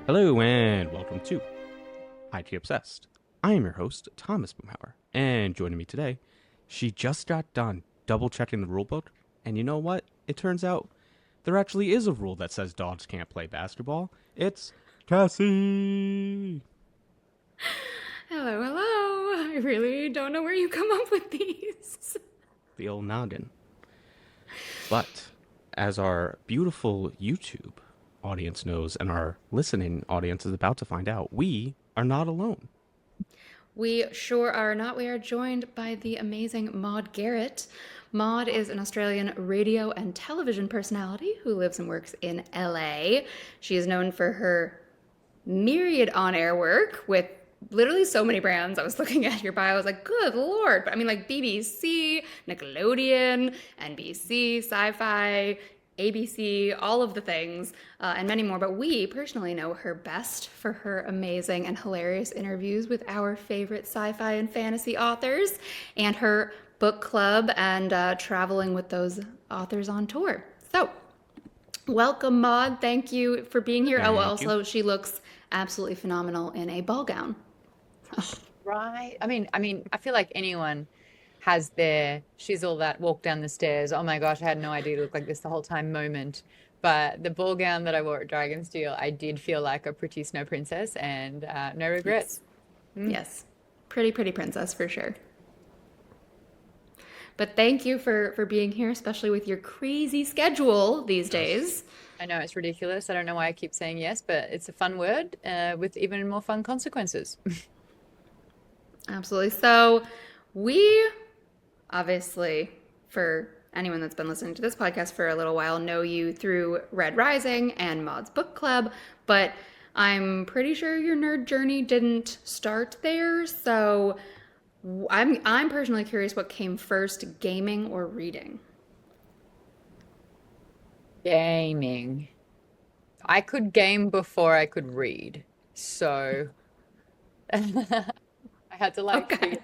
Hello and welcome to Highkey Obsessed. I am your host, Thomas Boomhauer, and joining me today, she just got done double-checking the rulebook, and you know what? It turns out there actually is a rule that says dogs can't play basketball. It's Cassie! Hello, hello. I really don't know where you come up with these. The old noggin. But as our beautiful YouTube audience knows and our listening audience is about to find out, we are not alone. We sure are not. We are joined by the amazing Maude Garrett. Maude is an Australian radio and television personality who lives and works in LA. She is known for her myriad on-air work with literally so many brands. I was looking at your bio, I was like, good Lord. But I mean, like BBC, Nickelodeon, NBC, Sci-Fi, ABC, all of the things, and many more. But we personally know her best for her amazing and hilarious interviews with our favorite sci-fi and fantasy authors and her book club and traveling with those authors on tour. So welcome, Maude. Thank you for being here. Also, she looks absolutely phenomenal in a ball gown. Right. I mean, I feel like anyone has their she's all that walk down the stairs, oh my gosh, I had no idea to look like this the whole time moment. But the ball gown that I wore at Dragonsteel, I did feel like a pretty snow princess, and no regrets. Yes. Pretty princess for sure. But thank you for being here, especially with your crazy schedule these days. I know it's ridiculous. I don't know why I keep saying yes, but it's a fun word with even more fun consequences. Absolutely. So we obviously, for anyone that's been listening to this podcast for a little while, know you through Red Rising and Maude's Book Club, but I'm pretty sure your nerd journey didn't start there. So I'm personally curious, what came first, gaming or reading? Gaming. I could game before I could read, so I had to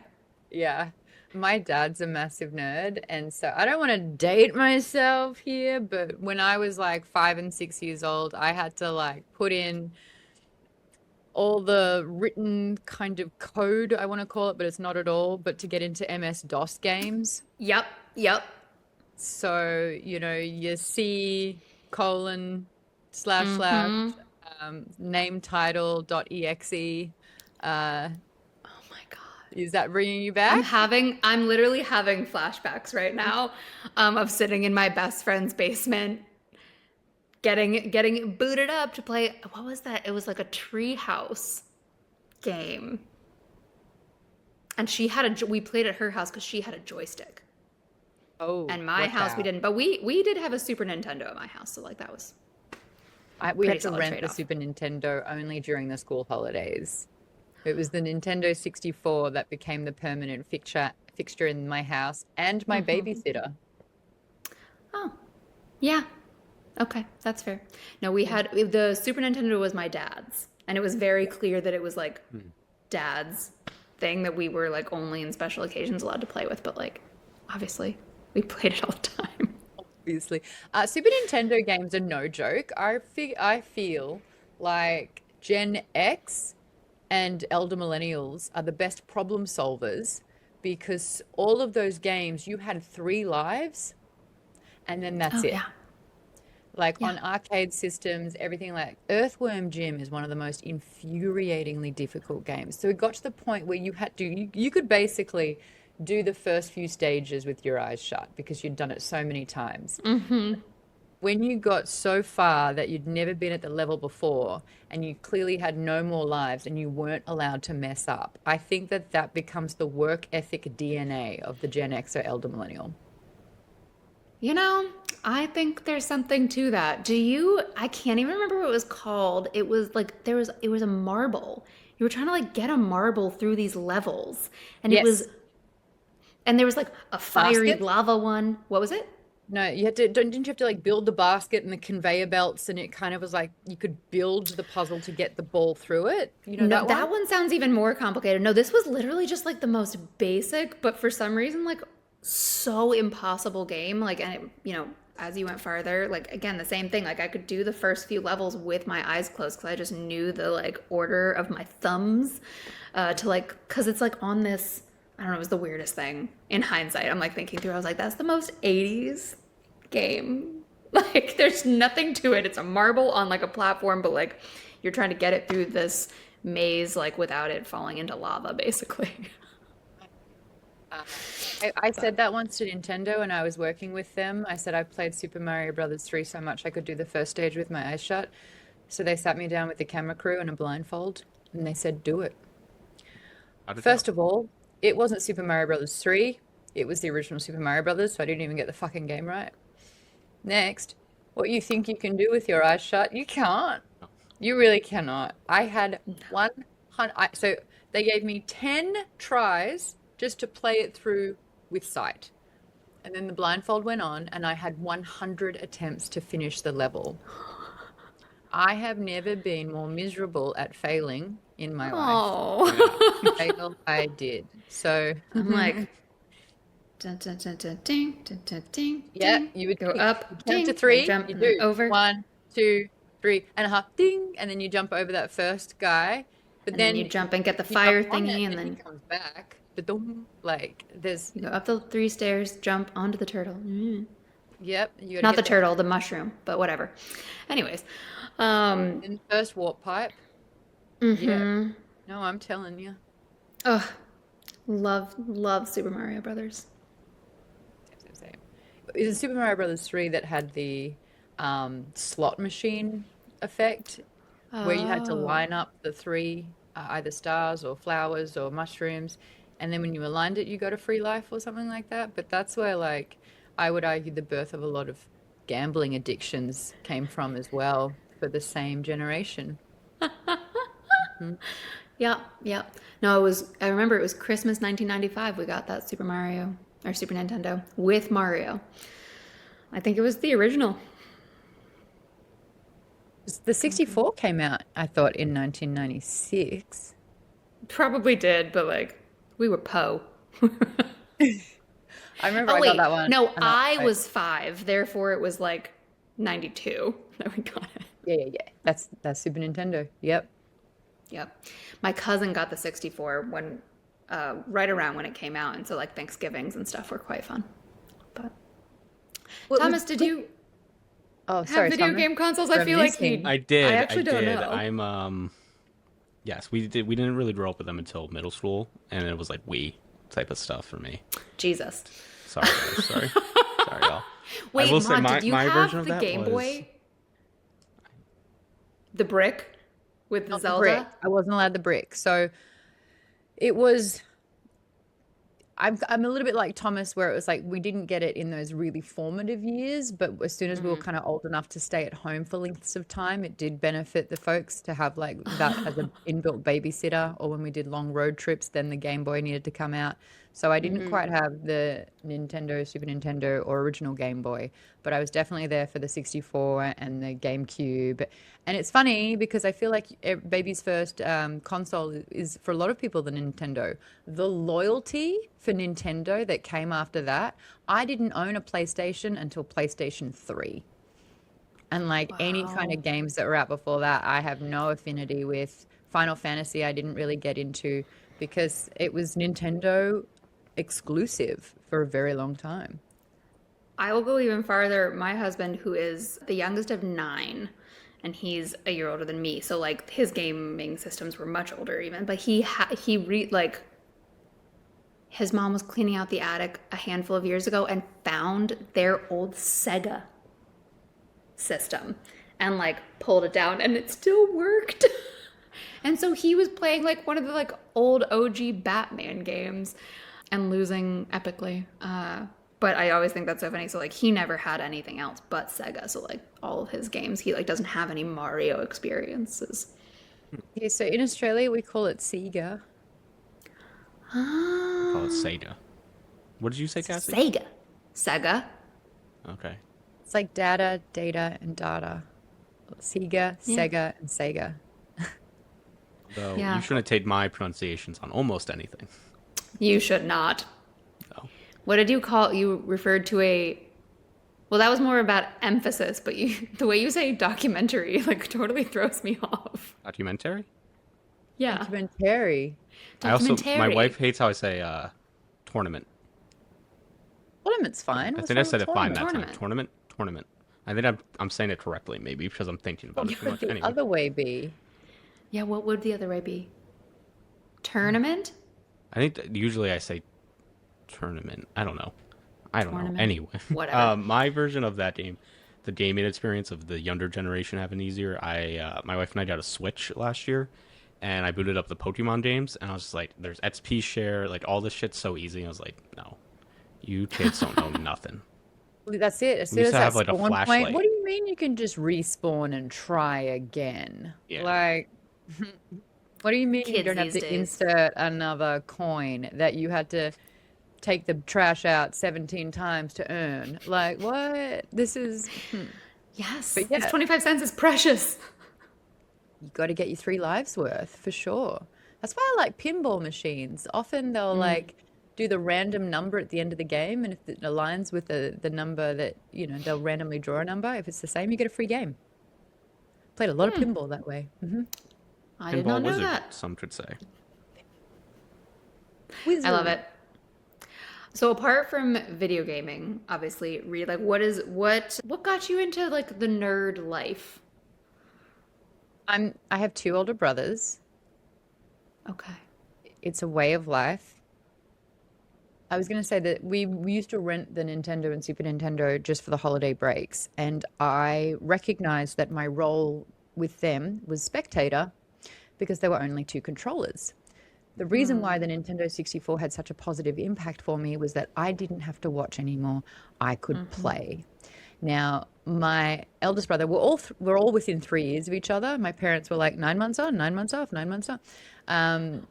yeah. My dad's a massive nerd, and so I don't want to date myself here, but when I was like 5 and 6 years old, I had to like put in all the written kind of code, I want to call it, but it's not at all, but to get into MS-DOS games. Yep. So, you C : / name title.exe. Is that bringing you back? I'm literally having flashbacks right now of sitting in my best friend's basement, getting booted up to play. What was that? It was like a treehouse game, and we played at her house because she had a joystick. Oh, and my house we didn't, but we did have a Super Nintendo at my house, so like that was. We had to rent the Super Nintendo only during the school holidays. It was the Nintendo 64 that became the permanent fixture in my house and my babysitter. Oh, yeah. Okay, that's fair. No, we had the Super Nintendo was my dad's, and it was very clear that it was like dad's thing that we were like only in special occasions allowed to play with, but like obviously we played it all the time. Obviously. Super Nintendo games are no joke. I feel like Gen X and elder millennials are the best problem solvers, because all of those games, you had 3 lives and then that's it. Yeah. Like on arcade systems, everything like Earthworm Jim is one of the most infuriatingly difficult games. So it got to the point where you could basically do the first few stages with your eyes shut because you'd done it so many times. When you got so far that you'd never been at the level before and you clearly had no more lives and you weren't allowed to mess up, I think that becomes the work ethic DNA of the Gen X or elder millennial. I think there's something to that. I can't even remember what it was called. It was like it was a marble. You were trying to like get a marble through these levels, and there was like a fiery lava one. What was it? No, didn't you have to like build the basket and the conveyor belts, and it kind of was like you could build the puzzle to get the ball through it? That one sounds even more complicated. No, this was literally just like the most basic, but for some reason like so impossible game. Like, and it, you know, as you went farther, like again, the same thing. Like I could do the first few levels with my eyes closed because I just knew the like order of my thumbs to like, because it's like on this, I don't know, it was the weirdest thing in hindsight. I'm like thinking through, I was like, that's the most 80s game. Like there's nothing to it. It's a marble on like a platform, but like you're trying to get it through this maze like without it falling into lava, basically. I said that once to Nintendo when I was working with them. I said I played Super Mario Brothers 3 so much I could do the first stage with my eyes shut. So they sat me down with the camera crew and a blindfold, and they said, do it. First of all, it wasn't Super Mario Brothers 3. It was the original Super Mario Brothers, so I didn't even get the fucking game right. Next, what you think you can do with your eyes shut, you can't. You really cannot. I had 100... So they gave me 10 tries just to play it through with sight. And then the blindfold went on, and I had 100 attempts to finish the level. I have never been more miserable at failing in my life. Oh. Fail I did. So I'm like, dun, dun, dun, dun, ding, dun, dun, ding, yeah, ding. you would go up, count to ding, 3. jump You do over. 1, 2, 3.5, ding, and then you jump over that first guy. But And then you jump and get the fire thingy, and then he comes back. Like there's you go up the 3 stairs, jump onto the turtle. Yep, you Not the turtle, the mushroom, but whatever. Anyways, in the first warp pipe. Yeah. No, I'm telling you. Oh, love Super Mario Brothers. Same. Is it Super Mario Brothers 3 that had the slot machine effect, where you had to line up the 3 either stars or flowers or mushrooms, and then when you aligned it, you got a free life or something like that? But that's where, like, I would argue the birth of a lot of gambling addictions came from as well, for the same generation. Yeah. No, I remember it was Christmas 1995. We got that Super Mario or Super Nintendo with Mario. I think it was the original. The 64 came out, I thought, in 1996. Probably did, but like we were I remember I got that one. No, I was 5, therefore it was like 92 that we got it. Yeah. That's Super Nintendo. Yep. My cousin got the 64 when right around when it came out, and so like Thanksgivings and stuff were quite fun. But Thomas, did you have video game consoles? I feel like I did. I actually don't know. I'm yes, we did. We didn't really grow up with them until middle school, and it was like Wii type of stuff for me. Jesus. Sorry, guys, sorry, y'all. Wait, I will say did you my have version of the that Game was... Boy? The brick with the Not Zelda? the brick. I wasn't allowed the brick. So it was... I'm a little bit like Thomas, where it was like we didn't get it in those really formative years, but as soon as we were kind of old enough to stay at home for lengths of time, it did benefit the folks to have like that as an inbuilt babysitter, or when we did long road trips, then the Game Boy needed to come out. So I didn't quite have the Nintendo, Super Nintendo, or original Game Boy, but I was definitely there for the 64 and the GameCube. And it's funny because I feel like baby's first console is, for a lot of people, the Nintendo. The loyalty for Nintendo that came after that, I didn't own a PlayStation until PlayStation 3. And like any kind of games that were out before that, I have no affinity with. Final Fantasy I didn't really get into because it was Nintendo exclusive for a very long time. I will go even farther. My husband, who is the youngest of 9, and he's a year older than me, so like his gaming systems were much older even, but like his mom was cleaning out the attic a handful of years ago and found their old Sega system and like pulled it down, and it still worked. And so he was playing like one of the like old OG Batman games and losing epically. But I always think that's so funny. So like he never had anything else but Sega. So like all of his games, he like doesn't have any Mario experiences. Yeah, so in Australia we call it Sega. We call it Sega. What did you say, Cassie? Sega. Okay. It's like data, and data. Sega, Sega, and Sega. Though you shouldn't take my pronunciations on almost anything. You should not. No. What did you call, you referred to a, well, that was more about emphasis, but the way you say documentary, like, totally throws me off. Documentary? Yeah. Documentary. My wife hates how I say tournament. Tournament's fine. I What's think I wrong said with it fine that tournament? time. Tournament. I think I'm saying it correctly, maybe because I'm thinking about What it too would much. the Anyway, other way be? Yeah, what would the other way be? Tournament? I think that usually I say tournament. I don't know. Tournament. Anyway, Whatever. my version of that game, the gaming experience of the younger generation having easier. My wife and I got a Switch last year, and I booted up the Pokemon games, and I was just like, "There's XP share, like all this shit's so easy." And I was like, "No, you kids don't know nothing." Well, that's it. As We soon used as to that have like a spawn point, flashlight. what do you mean you can just respawn and try again? Yeah. Like, what do you mean you Kids don't have these to days. insert another coin that you had to take the trash out 17 times to earn? Like, what? This is, Yes. but This yeah, 25 cents is precious. you got to get your 3 lives worth for sure. That's why I like pinball machines. Often they'll like do the random number at the end of the game, and if it aligns with the number that, you know, they'll randomly draw a number. If it's the same, you get a free game. Played a lot of pinball that way. I did not Pinball know wizard, that. some could say. I love it. So apart from video gaming, obviously, Reed, like what got you into like the nerd life? I have 2 older brothers. Okay. It's a way of life. I was going to say that we used to rent the Nintendo and Super Nintendo just for the holiday breaks, and I recognized that my role with them was spectator because there were only 2 controllers. The reason why the Nintendo 64 had such a positive impact for me was that I didn't have to watch anymore. I could play. Now, my eldest brother, we're all within 3 years of each other. My parents were like 9 months on, 9 months off, 9 months on.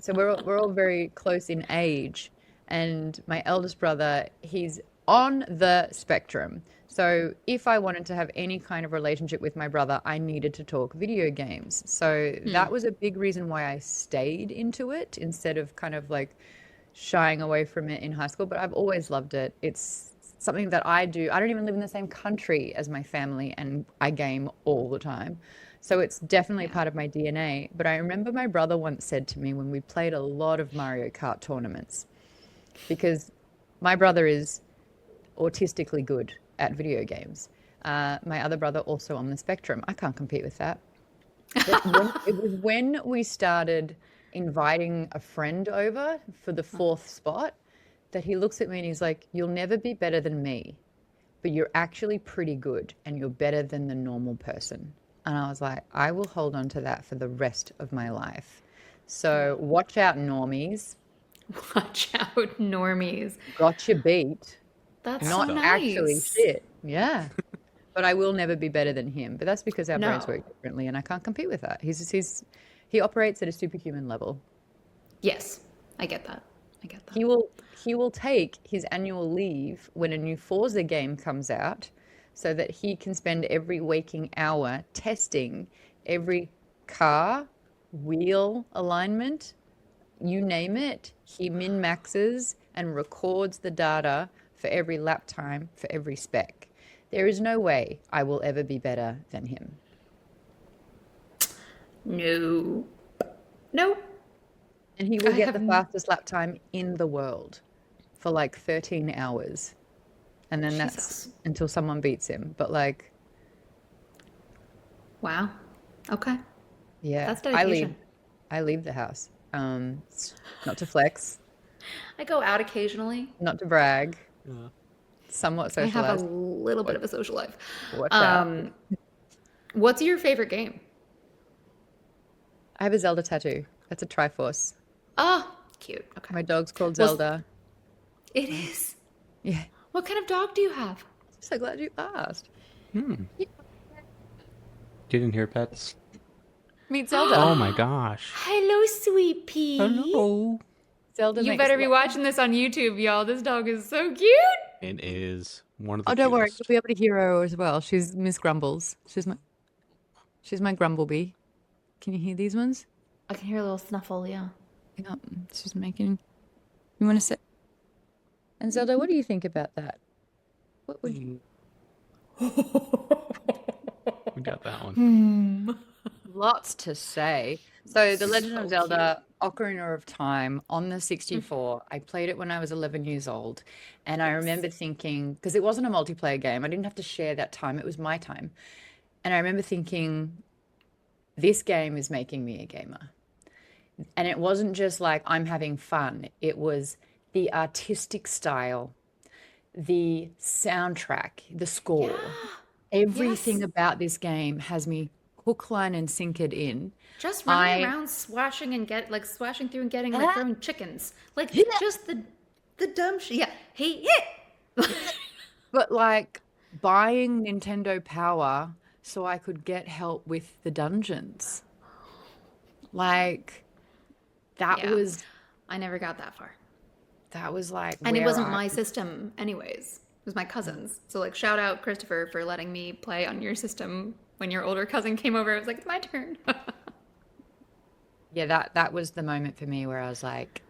So we're all very close in age. And my eldest brother, he's on the spectrum. So if I wanted to have any kind of relationship with my brother, I needed to talk video games. So that was a big reason why I stayed into it instead of kind of like shying away from it in high school. But I've always loved it. It's something that I do. I don't even live in the same country as my family, and I game all the time. So it's definitely part of my DNA. But I remember my brother once said to me when we played a lot of Mario Kart tournaments, because my brother is autistically good at video games. My other brother also on the spectrum. I can't compete with that. It was when we started inviting a friend over for the 4th spot that he looks at me and he's like, "You'll never be better than me, but you're actually pretty good and you're better than the normal person." And I was like, I will hold on to that for the rest of my life. So watch out, normies. Watch out, normies. Got you beat. That's Not so actually nice. shit. Yeah. But I will never be better than him. But that's because our brains No. work differently, and I can't compete with that. He operates at a superhuman level. Yes, I get that. I get that. He will take his annual leave when a new Forza game comes out so that he can spend every waking hour testing every car, wheel alignment, you name it. He min maxes and records the data for every lap time, for every spec. There is no way I will ever be better than him. No. Nope. And he will I get have the fastest lap time in the world for like 13 hours. And then that's Jesus. until someone beats him. But like, Wow. Okay. yeah, That's I dedication. leave the house. Not to flex, I go out occasionally. not to brag, Yeah. somewhat I have a socialized. little bit of a social life. Watch out. What's your favorite game? I have a Zelda tattoo. That's a Triforce. Oh, cute. Okay. My dog's called Well, Zelda. It is. Yeah. What kind of dog do you have? So glad you asked. Didn't hear pets. Meet Zelda. Oh my gosh. Hello, sweet pea. Hello. Zelda You makes better be watching this on YouTube, y'all. This dog is so cute. It is one of the Oh, don't worry. cutest. You'll be able to hear her as well. She's Miss Grumbles. She's my Grumblebee. Can you hear these ones? I can hear a little snuffle, yeah. Yeah, she's making. You want to sit? And Zelda, what do you think about that? What would you? We got that one. Lots to say. So, The Legend of So Zelda: Ocarina of Time on the 64. I played it when I was 11 years old, and I remember thinking, because it wasn't a multiplayer game, I didn't have to share that time. It was my time, and I remember thinking, this game is making me a gamer. And it wasn't just like I'm having fun. It was the artistic style, the soundtrack, the score. Yeah. Everything Yes. about this game has me hook, line, and sinkered in. Just running I, around swashing and get like swashing through and getting like throwing chickens. Like just the dumb shit. Yeah. Hey, yeah. but like buying Nintendo Power so I could get help with the dungeons. Like that Yeah. was I never got that far. like And it where wasn't I my system anyways. It was my cousin's. So like shout out Christopher for letting me play on your system when your older cousin came over. I was like, it's my turn. yeah, that was the moment for me where I was like,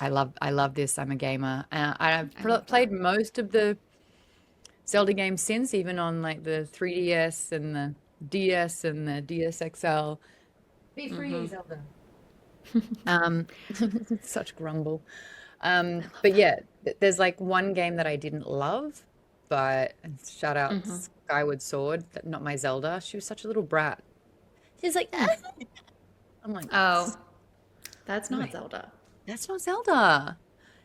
I love this. I'm a gamer. I've I love played that. most of the Zelda games since, even on like the 3DS and the DS and the DS XL. Be free, Zelda. Um, such grumble. I love But that. yeah, there's like one game that I didn't love, but shout out Skyward Sword, not my Zelda. She was such a little brat. She's like, "Ah." I'm like, Oh, that's not wait, Zelda. that's not Zelda.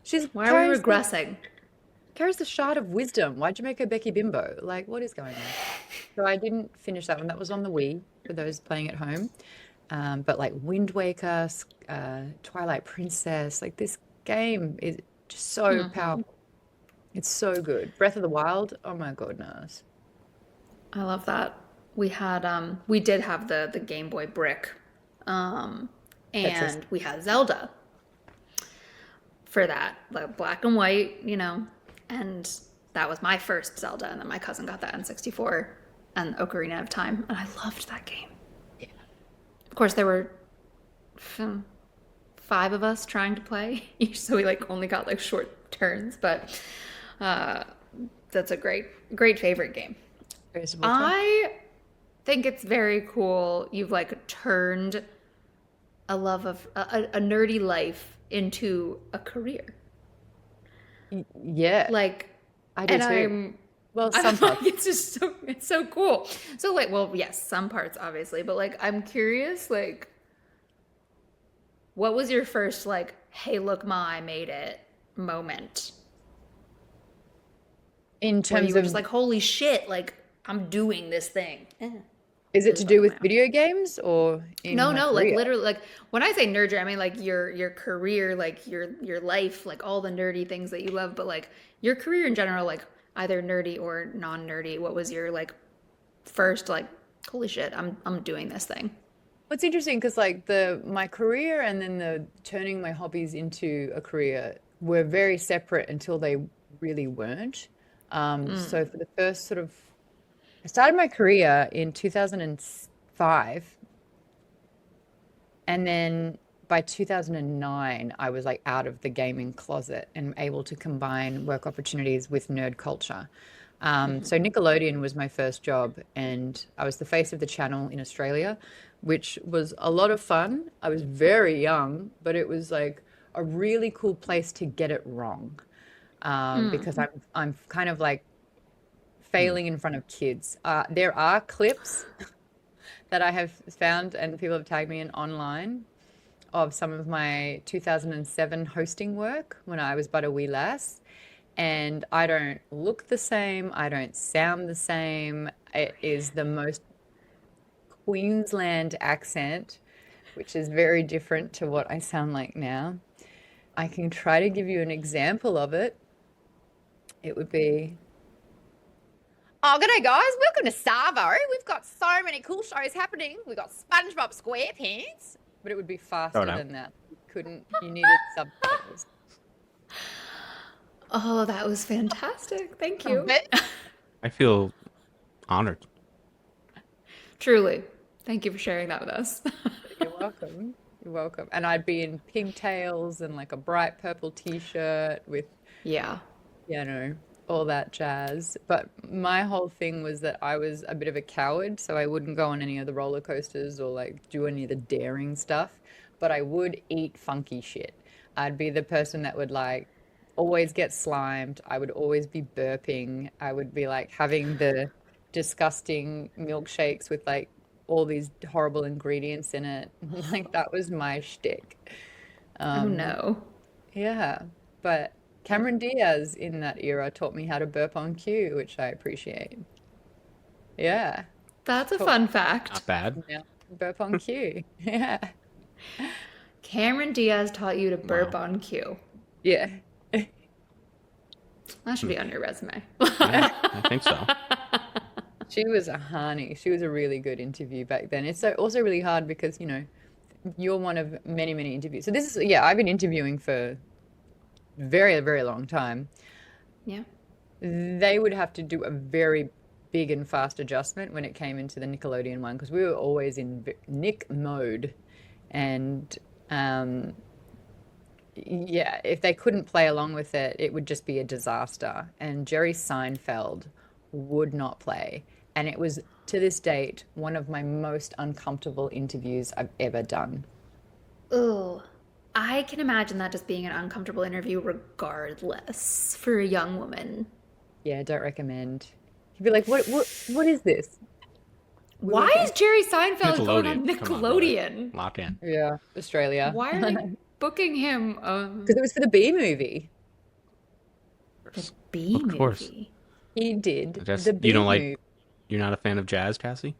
She's Why are we regressing? carries the shard of wisdom. Why'd you make her Becky Bimbo? Like, what is going on? So I didn't finish that one. That was on the Wii for those playing at home. But like Wind Waker, Twilight Princess, like this game is just so powerful. It's so good. Breath of the Wild, oh my goodness. I love that. We did have the Game Boy brick. Um Tetris. and we had Zelda for that, like black and white, and that was my first Zelda, and then my cousin got that in 64 and Ocarina of Time, and I loved that game. Yeah. Of course, there were hmm, five of us trying to play, so we like only got like short turns, but uh, that's a great favorite game. Greatest of all time. I think it's very cool. You've like turned a love of a nerdy life into a career. Yeah, Like, I do and too. I'm Well, I'm some like, parts. it's so cool. So like, well, yes, some parts obviously, but like, I'm curious, like, what was your first like, hey, look, Ma, I made it moment In where you terms were just of, like, holy shit, like, I'm doing this thing. is it Really to do bugging with my video games or in No, my no, like career? literally, like when I say nerd, I mean like your career, like your life, like all the nerdy things that you love, but like your career in general, like either nerdy or non-nerdy. What was your like first like, holy shit, I'm doing this thing. What's interesting because like the my career and then the turning my hobbies into a career were very separate until they really weren't. So for the first sort of, I started my career in 2005, and then by 2009, I was like out of the gaming closet and able to combine work opportunities with nerd culture. So Nickelodeon was my first job, and I was the face of the channel in Australia, which was a lot of fun. I was very young, but it was like a really cool place to get it wrong, because I'm kind of like failing in front of kids. There are clips that I have found and people have tagged me in online of some of my 2007 hosting work when I was but a wee lass. And I don't look the same. I don't sound the same. It is the most Queensland accent, which is very different to what I sound like now. I can try to give you an example of it. It would be, oh, g'day guys, welcome to Savo. We've got so many cool shows happening. We've got SpongeBob SquarePants, but it would be Oh faster no. than that. You needed subtitles. Oh, that was fantastic. Thank you. But I feel honored. Truly. Thank you for sharing that with us. you're welcome. You're welcome. And I'd be in pigtails and like a bright purple t-shirt with Yeah. All that jazz. But my whole thing was that I was a bit of a coward, so I wouldn't go on any of the roller coasters or like do any of the daring stuff, but I would eat funky shit. I'd be the person that would like always get slimed. I would always be burping. I would be like having the disgusting milkshakes with like all these horrible ingredients in it. Like that was my shtick. Oh Um, no. yeah, but Cameron Diaz in that era taught me how to burp on cue, which I appreciate. Yeah, That's a taught fun fact. Not bad. me how to burp on cue. Yeah, Cameron Diaz taught you to burp Wow. on cue. yeah. That should be on your resume. Yeah, I think so. She was a honey. She was a really good interview back then. It's also really hard because, you're one of many, many interviews. So this is, yeah, I've been interviewing for very, very long time. Yeah. They would have to do a very big and fast adjustment when it came into the Nickelodeon one because we were always in Nick mode. And yeah, if they couldn't play along with it, it would just be a disaster. And Jerry Seinfeld would not play. And it was, to this date, one of my most uncomfortable interviews I've ever done. Ugh. I can imagine that just being an uncomfortable interview regardless for a young woman. Yeah, don't recommend. He'd be like, what is this? We Why work is Jerry Seinfeld going on Nickelodeon. Come on, brother. Nickelodeon? Lock in. Yeah, Australia. Why are they booking him Because it was for the B movie. the B Of course. movie? He did Just the B you don't like. movie. You're not a fan of jazz, Cassie?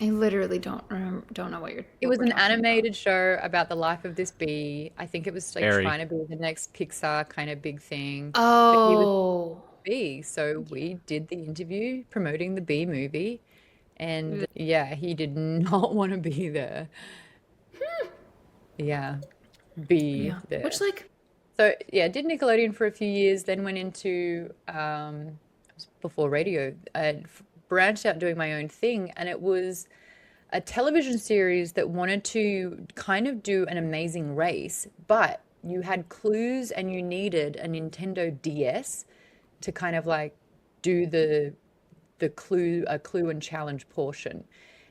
I literally don't know It what was we're an talking about. animated show about the life of this bee. I think it was like Very. trying to be the next Pixar kind of big thing. But he was Oh. B, so we did the interview promoting the B movie, and yeah, he did not want to be there. Yeah, be Yeah. there. Which like So yeah, did Nickelodeon for a few years, then went into it was before radio. I branched out doing my own thing, and it was a television series that wanted to kind of do an amazing race, but you had clues and you needed a Nintendo DS to kind of like do the clue and challenge portion.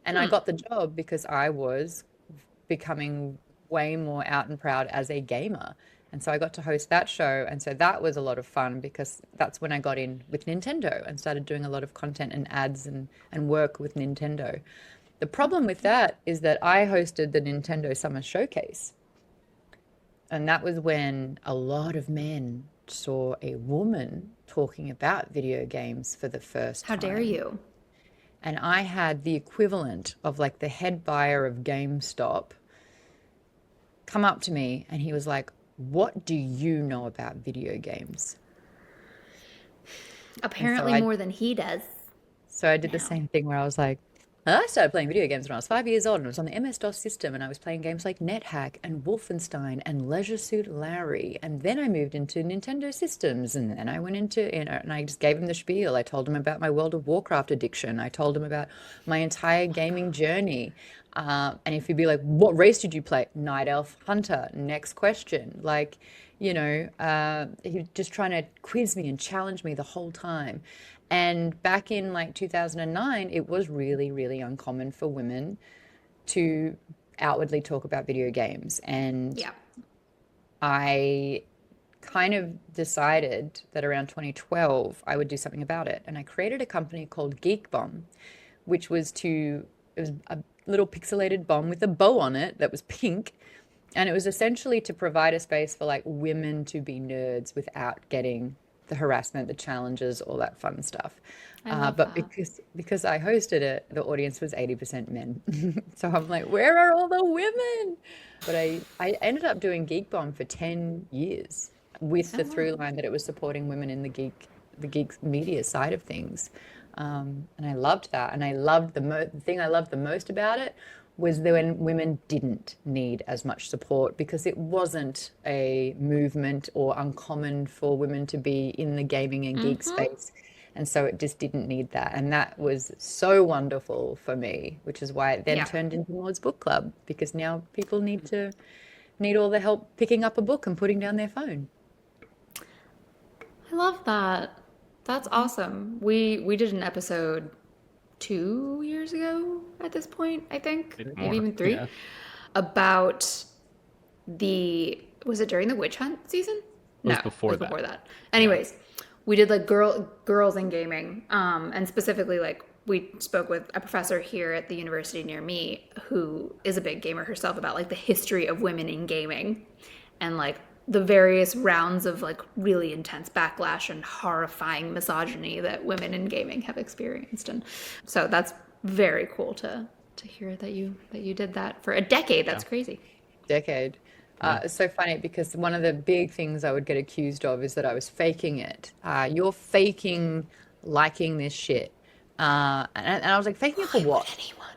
And I got the job because I was becoming way more out and proud as a gamer. And so I got to host that show. And so that was a lot of fun because that's when I got in with Nintendo and started doing a lot of content and ads and work with Nintendo. The problem with that is that I hosted the Nintendo Summer Showcase. And that was when a lot of men saw a woman talking about video games for the first how dare time. you? And I had the equivalent of like the head buyer of GameStop come up to me and he was like, "What do you know about video games?" And Apparently more than he does so I did the now. same thing where I was like, I started playing video games when I was 5 years old and it was on the MS-DOS system and I was playing games like NetHack and Wolfenstein and Leisure Suit Larry. And then I moved into Nintendo systems and then I went into, and I just gave him the spiel. I told him about my World of Warcraft addiction. I told him about my entire gaming journey. And if he'd be like, what race did you play? Night Elf Hunter. Next question. Like, he was just trying to quiz me and challenge me the whole time. And back in like 2009, it was really, really uncommon for women to outwardly talk about video games. And Yeah. I kind of decided that around 2012, I would do something about it. And I created a company called Geek Bomb, which was it was a little pixelated bomb with a bow on it that was pink. And it was essentially to provide a space for like women to be nerds without getting the harassment, the challenges, all that fun stuff. I love But that. because I hosted it, the audience was 80% men. So I'm like, where are all the women? But I ended up doing Geek Bomb for 10 years with the through line that it was supporting women in the geek media side of things. And I loved that. And I loved the thing I loved the most about it was when women didn't need as much support because it wasn't a movement or uncommon for women to be in the gaming and geek space. And so it just didn't need that. And that was so wonderful for me, which is why it then Yeah. turned into Maude's Book Club because now people need all the help picking up a book and putting down their phone. love that. That's awesome. We did an episode 2 years ago at this point, I think, Maybe maybe more. even three, Yeah. about was it during the witch hunt season? It was No, it before was that. before that. Yeah. Anyways, we did like girls in gaming, and specifically like we spoke with a professor here at the university near me who is a big gamer herself about like the history of women in gaming and like the various rounds of like really intense backlash and horrifying misogyny that women in gaming have experienced. And so that's very cool to hear that you did that for a decade. That's crazy. Decade. It's so funny because one of the big things I would get accused of is that I was faking it. You're faking liking this shit. And I was like, faking it for what? Anyone?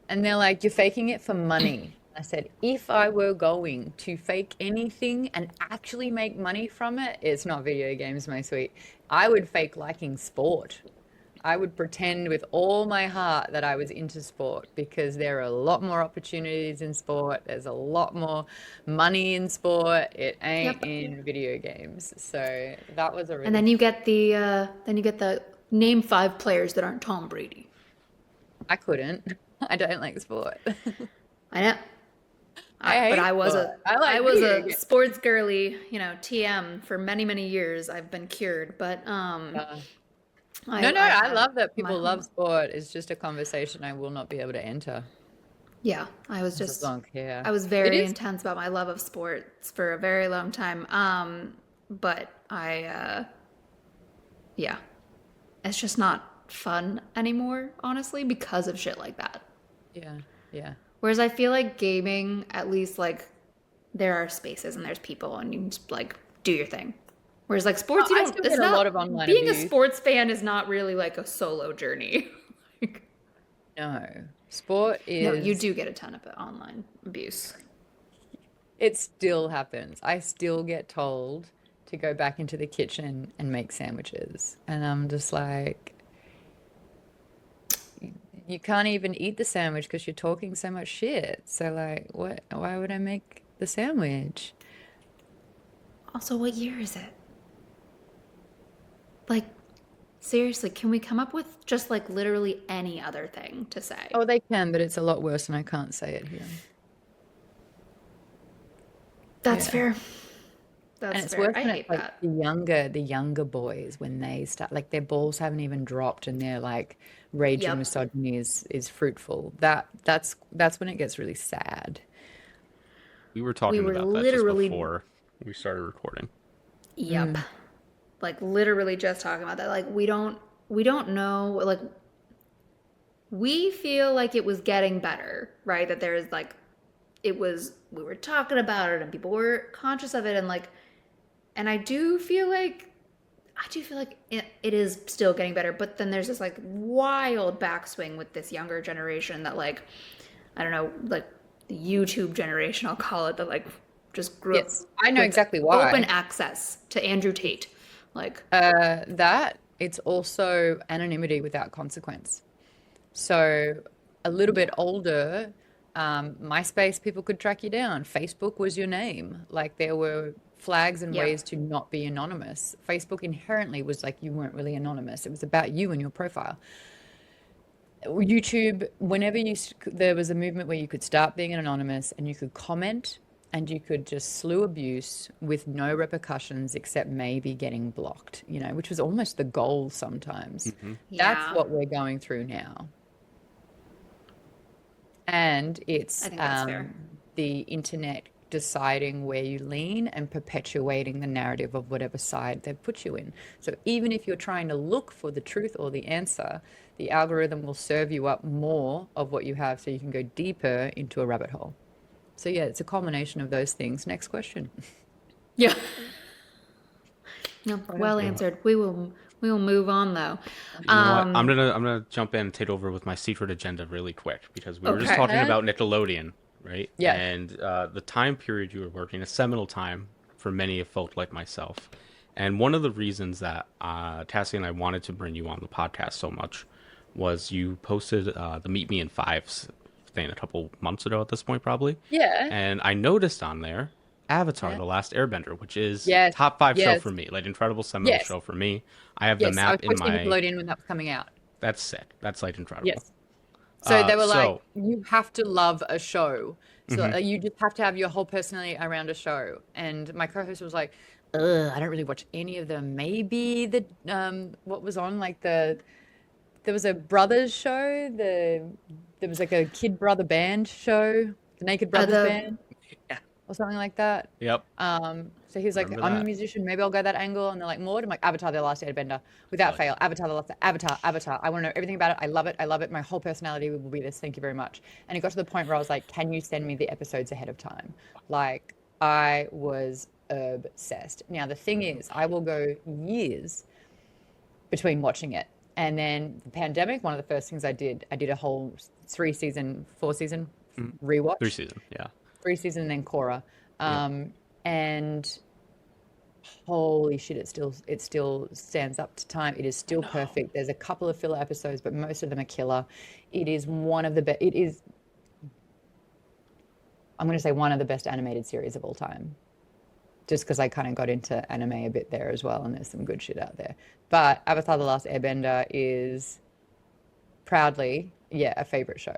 And they're like, you're faking it for money. I said, if I were going to fake anything and actually make money from it, it's not video games, my sweet. I would fake liking sport. I would pretend with all my heart that I was into sport because there are a lot more opportunities in sport. There's a lot more money in sport. It ain't Yep. in video games. So that was a really And then you get the name 5 players that aren't Tom Brady. I couldn't. I don't like sport. I know. I But hate I was sport. I like I was video a games. sports girly, TM for many, many years. I've been cured, but No, I had love that my people own- love sport. It's just a conversation I will not be able to enter. Yeah, I was I just just don't care. I was It very is. intense about my love of sports for a very long time. But yeah, it's just not fun anymore, honestly, because of shit like that. Yeah, yeah. Whereas I feel like gaming, at least like there are spaces and there's people and you can just like do your thing. Whereas like sports, I you don't. still It's get a not lot of online being a abuse. sports fan is not really like a solo journey. Like, No, sport no, you is, do get a ton of online abuse. it still happens. I still get told to go back into the kitchen and make sandwiches. And I'm just like, you can't even eat the sandwich because you're talking so much shit. So like, what, why would I make the sandwich? Also, what year is it? Like, seriously, can we come up with just like literally any other thing to say? Oh, they can, but it's a lot worse and I can't say it here. That's Yeah. fair. And That's it's fair. worse I when hate it's like that. the younger boys when they start like their balls haven't even dropped and their like rage and Yep. misogyny is fruitful. That's when it gets really sad. We were We talking were about that just literally, before we started recording. yep, like literally just talking about that. Like we don't know. Like we feel like it was getting better, right? That there's like we were talking about it and people were conscious of it and like and I do feel like it is still getting better, but then there's this like wild backswing with this younger generation that like I don't know, like the YouTube generation, I'll call it, that like just grew up Yes, I know with exactly open why. access to Andrew Tate. Like, That it's also anonymity without consequence. So a little bit older, MySpace, people could track you down. Facebook was your name. Like there were flags and yep, ways to not be anonymous. Facebook inherently was like you weren't really anonymous. It was about you and your profile. YouTube, whenever there was a movement where you could start being anonymous and you could comment and you could just slew abuse with no repercussions except maybe getting blocked, which was almost the goal sometimes. That's yeah, what we're going through now. And it's I think that's fair. the internet deciding where you lean and perpetuating the narrative of whatever side they've put you in. So even if you're trying to look for the truth or the answer, the algorithm will serve you up more of what you have so you can go deeper into a rabbit hole. So yeah, it's a combination of those things. Next question. Yeah. No, well Yeah. answered. We will move on though. You know what? I'm Um, gonna jump in and take over with my secret agenda really quick because we were just okay. talking Okay. about Nickelodeon, right? Yeah. And the time period you were working, a seminal time for many folk like myself. And one of the reasons that Tassie and I wanted to bring you on the podcast so much was you posted the Meet Me in Fives thing a couple months ago at this point, probably. Yeah. And I noticed on there, Avatar Yeah. the Last Airbender, which is Yes. top 5 show Yes. for me. Like incredible seminal Yes. show for me. I have the Yes. I was map in watching my. Nickelodeon when that was coming out. That's sick. That's like incredible. Yes. So they were like, So you have to love a show. So mhm. you just have to have your whole personality around a show. And my co-host was like, ugh, I don't really watch any of them. Maybe what was on like there was a brothers show. There was like a kid brother band show, the Naked Brothers the Band Yeah. or something like that. Yep. So he was like, Remember I'm a that. musician, maybe I'll go that angle. And they're like, Maude. I'm like, Avatar the Last Airbender, without fail. Avatar the Last Avatar. I want to know everything about it. I love it. I love it. My whole personality will be this. Thank you very much. And it got to the point where I was like, can you send me the episodes ahead of time? Like, I was obsessed. Now the thing is, I will go years between watching it. And then the pandemic, one of the first things I did a whole 4 season rewatch. 3 season. Yeah. 3 season and then Korra. Yep. And holy shit, it still stands up to time. It is still perfect. There's a couple of filler episodes, but most of them are killer. It is one of the best. It is, I'm going to say, one of the best animated series of all time. Just because I kind of got into anime a bit there as well, and there's some good shit out there. But Avatar the Last Airbender is proudly, a favorite show.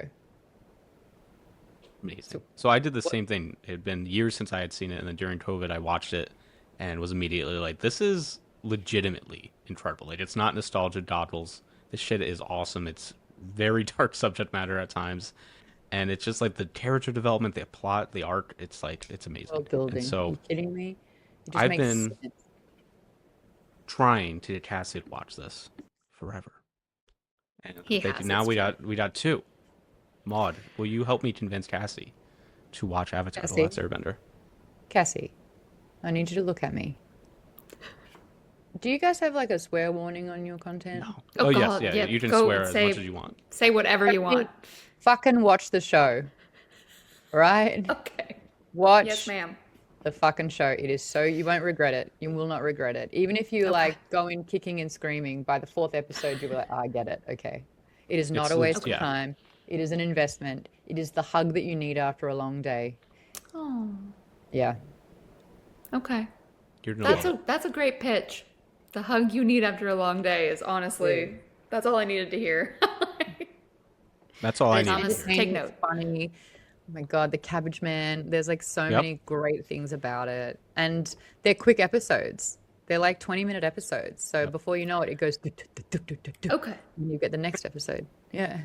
Amazing. So I did the same thing. It had been years since I had seen it, and then during COVID, I watched it and was immediately like, "This is legitimately incredible. Like, it's not nostalgia dawdles. This shit is awesome. It's very dark subject matter at times, and it's just like the character development, the plot, the art. It's like it's amazing." World building. And so Are you kidding me? It just I've makes been sense. trying to get Cassie to watch this forever, and He thank has, you. Now it's we got 2. Maude, will you help me convince Cassie to watch Avatar the Cassie? Last Airbender? Cassie, I need you to look at me. Do you guys have like a swear warning on your content? No. Oh, Oh, yes, God, yeah, yeah, you can go swear as say- much as you want. Say whatever you want. Fucking watch the show. Right? Okay. Watch Yes, ma'am. the fucking show. It is so, you won't regret it. You will not regret it. Even if you Okay. like go in kicking and screaming, by the 4th episode, you'll be like, I get it. Okay. It is not It's a waste yeah. of time. It is an investment. It is the hug that you need after a long day. Oh, Yeah. okay. You're gonna love it. That's a great pitch. The hug you need after a long day is honestly, that's all I needed to hear. That's all I It's need. Thomas, entertaining, take it's note. funny. Oh my God, the Cabbage Man. There's like so Yep. many great things about it. And they're quick episodes. They're like 20-minute episodes. So before you know it, it goes Okay. and you get the next episode. Yeah.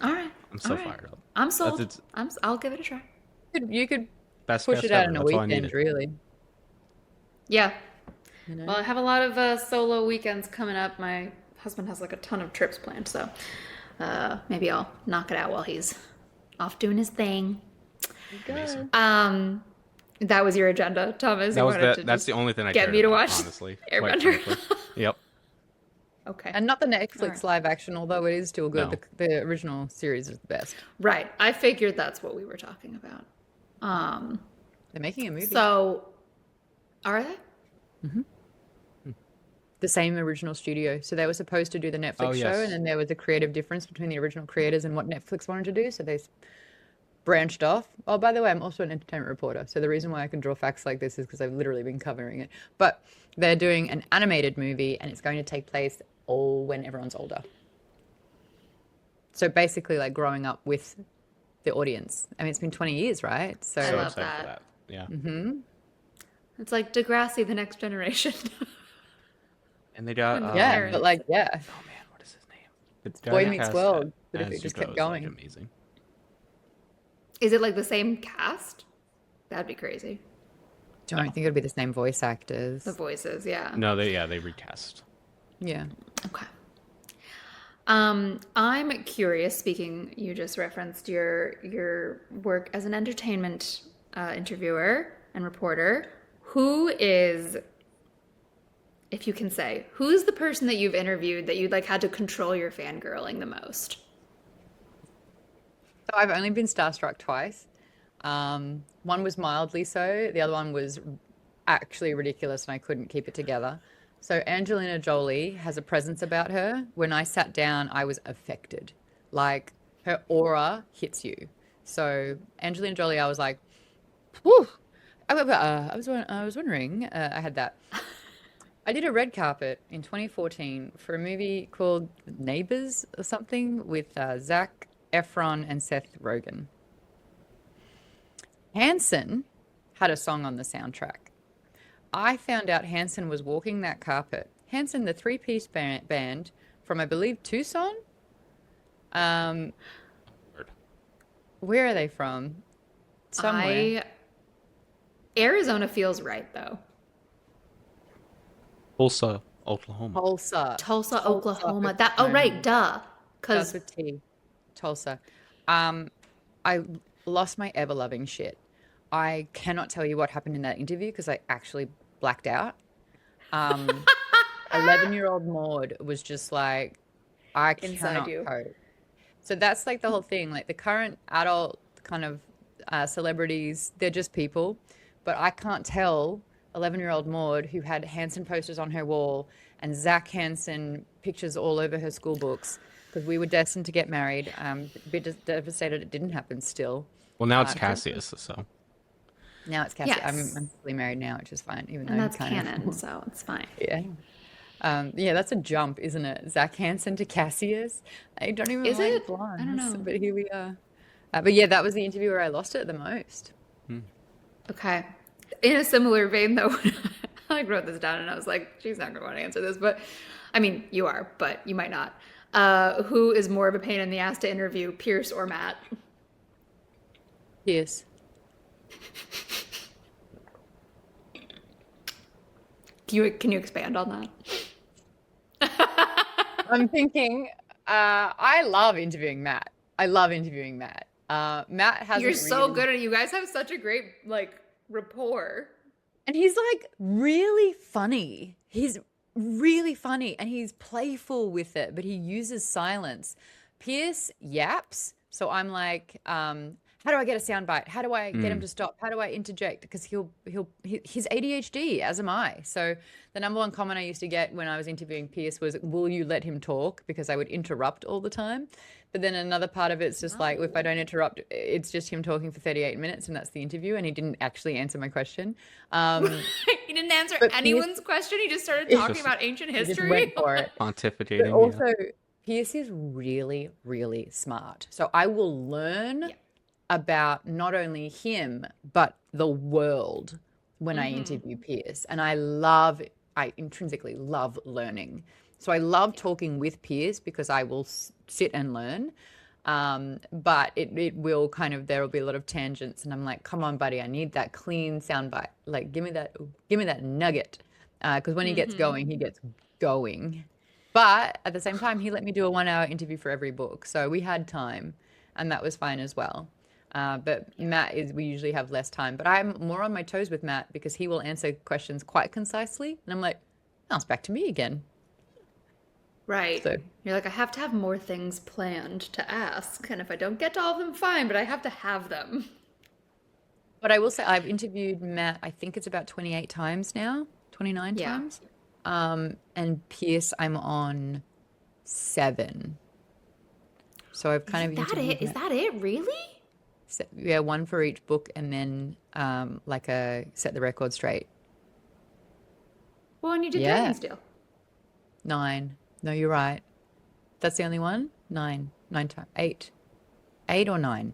All right. I'm so all right. fired up. I'm sold. it's- I'll give it a try. You could Best push guest it out ever. in a That's all I weekend, needed. really. Yeah. You know? Well, I have a lot of solo weekends coming up. My husband has like a ton of trips planned, so maybe I'll knock it out while he's off doing his thing. Amazing. That was your agenda, Thomas. That You was wanted the, to that's just the only thing I get cared me to about, watch honestly. quite Airbender. frankly. Yep. Okay. And not the Netflix Alright. live action, although it is still good. No. The original series is the best. Right. I figured that's what we were talking about. They're making a movie. So, are they? The same original studio. So they were supposed to do the Netflix Oh, show, yes. and then there was a creative difference between the original creators and what Netflix wanted to do. So they branched off. Oh, by the way, I'm also an entertainment reporter. So the reason why I can draw facts like this is because I've literally been covering it. But they're doing an animated movie, and it's going to take place all when everyone's older. So basically, like growing up with the audience. I mean, it's been 20 years, right? So, I So love excited for that. that. Yeah. It's like Degrassi, the next generation. And they got yeah, Parents. but like, yeah, oh man, what is his name? The guy Boy that Meets has World, but if Nezuko it just kept is, like, going. amazing. Is it like the same cast? That'd be crazy. don't think it'd be the same voice actors. The voices, yeah. No, they recast. Yeah. Okay. I'm curious. Speaking, you just referenced your work as an entertainment interviewer and reporter. Who is, if you can say, who's the person that you've interviewed that you'd like had to control your fangirling the most? So I've only been starstruck twice. One was mildly so. The other one was actually ridiculous, and I couldn't keep it together. So Angelina Jolie has a presence about her. When I sat down, I was affected. Like, her aura hits you. So Angelina Jolie, I was like, whew. I was wondering, I had that. I did a red carpet in 2014 for a movie called Neighbours or something with Zac Efron and Seth Rogen. Hanson had a song on the soundtrack. I found out Hanson was walking that carpet. Hanson, the three-piece band from, I believe, Tucson. Um, where are they from? Somewhere. Arizona feels right though. Tulsa, Oklahoma. Tulsa, Oklahoma. That. Oh, right. Duh. Starts Because with T. Tulsa. Um, I lost my ever-loving shit. I cannot tell you what happened in that interview because I actually blacked out. 11-year-old Maude was just like, I inside cannot you. cope. So that's like the whole thing. Like the current adult kind of celebrities, they're just people. But I can't tell 11-year-old Maude, who had Hanson posters on her wall and Zach Hanson pictures all over her school books, because we were destined to get married. A bit devastated it didn't happen still. Well, now it's Uh, Cassius, so. Now it's Cassie. I'm Yes. happily married now, which is fine, even though And he that's kind canon, of, so it's fine. yeah. Yeah, that's a jump, isn't it? Zach Hanson to Cassius. I don't even Is like it? I don't blondes, know. but here we are. But yeah, that was the interview where I lost it the most. Okay. In a similar vein, though, I wrote this down and I was like, she's not going to want to answer this, but I mean, you are, but you might not. Who is more of a pain in the ass to interview, Pierce or Matt? Yes. Can you expand on that? I'm thinking, I love interviewing Matt. I love interviewing Matt. Matt hasn't You're so really, good at it. You guys have such a great like rapport. and he's like really funny. He's really funny and he's playful with it, but he uses silence. Pierce yaps. So I'm like, how do I get a soundbite? How do I get him to stop? How do I interject? Because he's ADHD, as am I. So the number one comment I used to get when I was interviewing Pierce was, will you let him talk? Because I would interrupt all the time. But then another part of it's just like, if I don't interrupt, it's just him talking for 38 minutes and that's the interview. And he didn't actually answer my question. He didn't answer But anyone's question. He just started talking about ancient He just history. went for it. But Pontificating. also, Pierce is really, really smart. So I will learn about not only him, but the world when I interview Pierce. And I intrinsically love learning. So I love talking with Pierce because I will sit and learn. But it will kind of, there will be a lot of tangents and I'm like, come on, buddy, I need that clean soundbite. Like, give me that nugget. Because when he gets going, he gets going. But at the same time, he let me do a 1-hour interview for every book. So we had time and that was fine as well. But Matt we usually have less time, but I'm more on my toes with Matt because he will answer questions quite concisely. And I'm like, now it's back to me again. Right. So, You're like, I have to have more things planned to ask. And if I don't get to all of them, fine, but I have to have them. but I will say I've interviewed Matt, I think it's about 28 times now, 29 Yeah. times. And Pierce, I'm on 7. So I've kind of interviewed Is that it? Really? yeah, 1 for each book and then like a set the record straight. Well, and you did Yeah. Dragon's Deal. 9. No, you're right. That's the only one? 9. 9 times. 8. 8 or 9?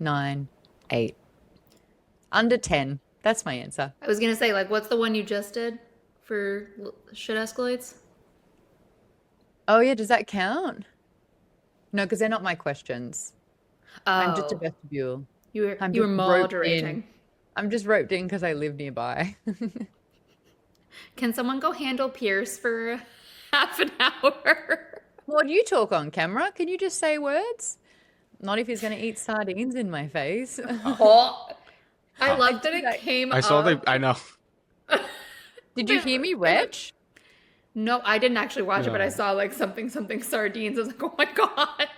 9. 8. Under 10. That's my answer. I was gonna say, like, what's the one you just did for Shit Escalates? Oh, yeah. Does that count? No, because they're not my questions. I'm just a Oh, vestibule. you were I'm you were just roped in. moderating. I'm just roped in because I live nearby. Can someone go handle Pierce for half an hour? What do you talk on camera? Can you just say words? Not if he's going to eat sardines in my face. Oh, I loved that it came I saw up. I know. Did you hear me retch? No, I didn't actually watch it, but I No. saw like something sardines. I was like, oh my god.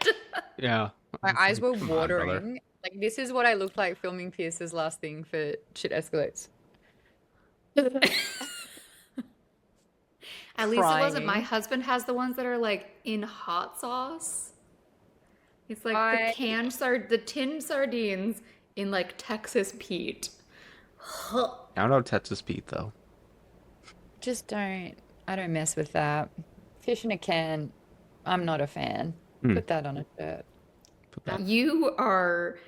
Yeah. My eyes were Come on, brother. watering. Like, this is what I looked like filming Pierce's last thing for Shit Escalates. At least it wasn't. My Crying. husband has the ones that are like in hot sauce. It's like I the tin sardines in like Texas Pete. I don't know Texas Pete though. Just don't, I don't mess with that. Fish in a can, I'm not a fan. Hmm. Put that on a shirt. Put that. You are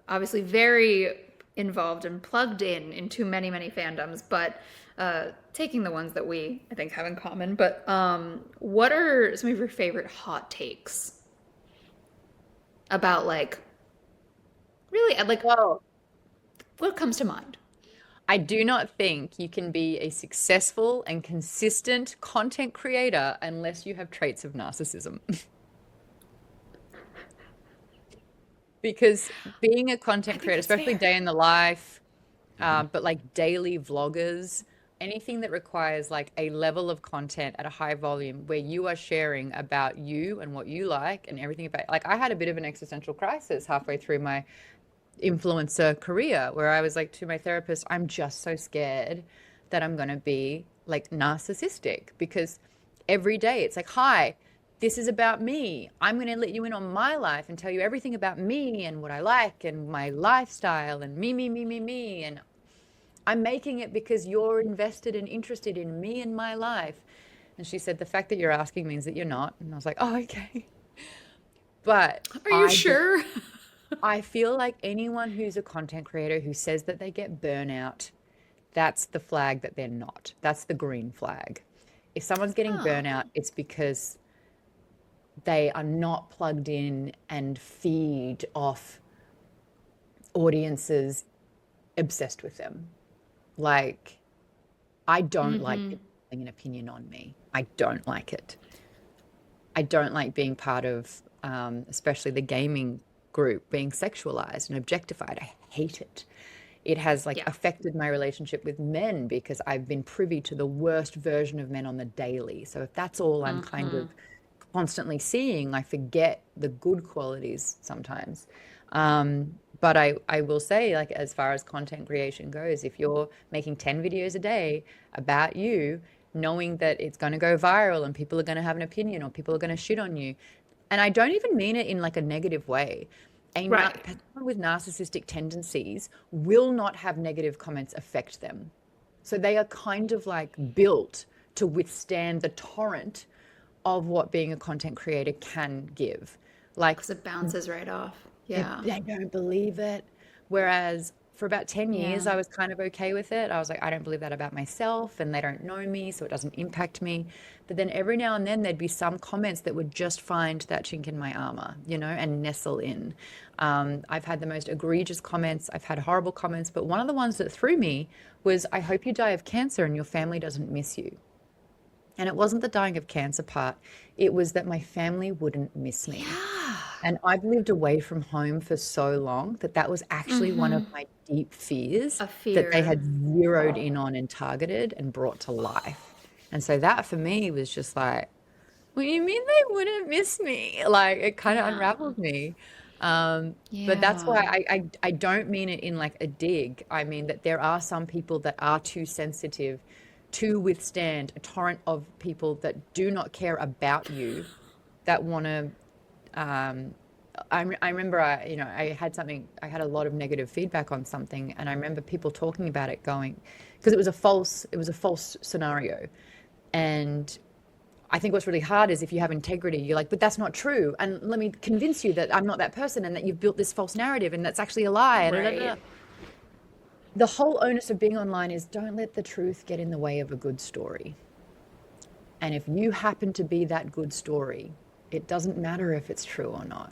obviously very involved and plugged in into many, many fandoms, but taking the ones that we, I think, have in common. But what are some of your favorite hot takes about, like, really, like, Well, what comes to mind? I do not think you can be a successful and consistent content creator unless you have traits of narcissism. Because being a I content think creator, that's especially fair. day in the life, Hmm. but like daily vloggers, anything that requires like a level of content at a high volume where you are sharing about you and what you like and everything about, like, I had a bit of an existential crisis halfway through my influencer career where I was like to my therapist, I'm just so scared that I'm going to be like narcissistic because every day it's like, hi, this is about me. I'm going to let you in on my life and tell you everything about me and what I like and my lifestyle and me. And I'm making it because you're invested and interested in me and my life. And she said, the fact that you're asking means that you're not. And I was like, oh, okay. But Are you sure? I feel like anyone who's a content creator who says that they get burnout, that's the flag that they're not. That's the green flag. If someone's getting Oh, burnout, it's because they are not plugged in and feed off audiences obsessed with them. Like, I don't like people having an opinion on me. I don't like it. I don't like being part of, especially the gaming group, being sexualized and objectified. I hate it. It has like yeah. affected my relationship with men because I've been privy to the worst version of men on the daily. So if that's all I'm kind of constantly seeing, I forget the good qualities sometimes. But I will say, like, as far as content creation goes, if you're making 10 videos a day about you, knowing that it's going to go viral and people are going to have an opinion or people are going to shit on you, and I don't even mean it in like a negative way. Right. Someone with narcissistic tendencies will not have negative comments affect them. So they are kind of like built to withstand the torrent of what being a content creator can give. Like, Because it bounces right off. Yeah. they don't believe it. Whereas for about 10 years, Yeah. I was kind of okay with it. I was like, I don't believe that about myself and they don't know me, so it doesn't impact me. But then every now and then there'd be some comments that would just find that chink in my armor, you know, and nestle in. I've had the most egregious comments. I've had horrible comments, but one of the ones that threw me was, I hope you die of cancer and your family doesn't miss you. And it wasn't the dying of cancer part. It was that my family wouldn't miss me. Yeah. And I've lived away from home for so long that that was actually one of my deep fears A that they had fear. zeroed in on and targeted and brought to life. And so that for me was just like, what do you mean they wouldn't miss me? Like, it kind of Yeah. unraveled me. But that's Yeah. why I don't mean it in like a dig. I mean that there are some people that are too sensitive to withstand a torrent of people that do not care about you, that want to I remember I had something, I had a lot of negative feedback on something, and I remember people talking about it going, because it was a false scenario. And I think what's really hard is if you have integrity, you're like, but that's not true. And let me convince you that I'm not that person and that you've built this false narrative and that's actually a lie. Da, da, da. Right. The whole onus of being online is don't let the truth get in the way of a good story. And if you happen to be that good story, it doesn't matter if it's true or not.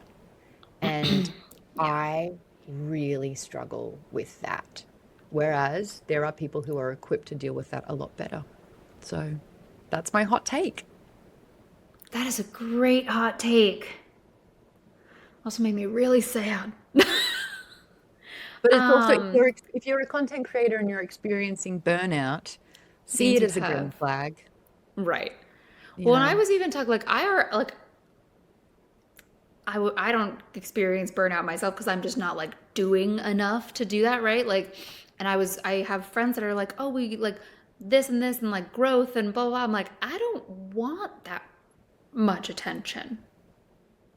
And Yeah. I really struggle with that. Whereas there are people who are equipped to deal with that a lot better. So that's my hot take. That is a great hot take. Also made me really sad. But it's also, Um, if you're a content creator and you're experiencing burnout, see means it you as a green have. flag, Right. you Well, and I know? was even talking like I don't experience burnout myself because I'm just not like doing enough to do that, right? Like, and I have friends that are like, oh, we like this and like growth and blah blah. I'm like, I don't want that much attention.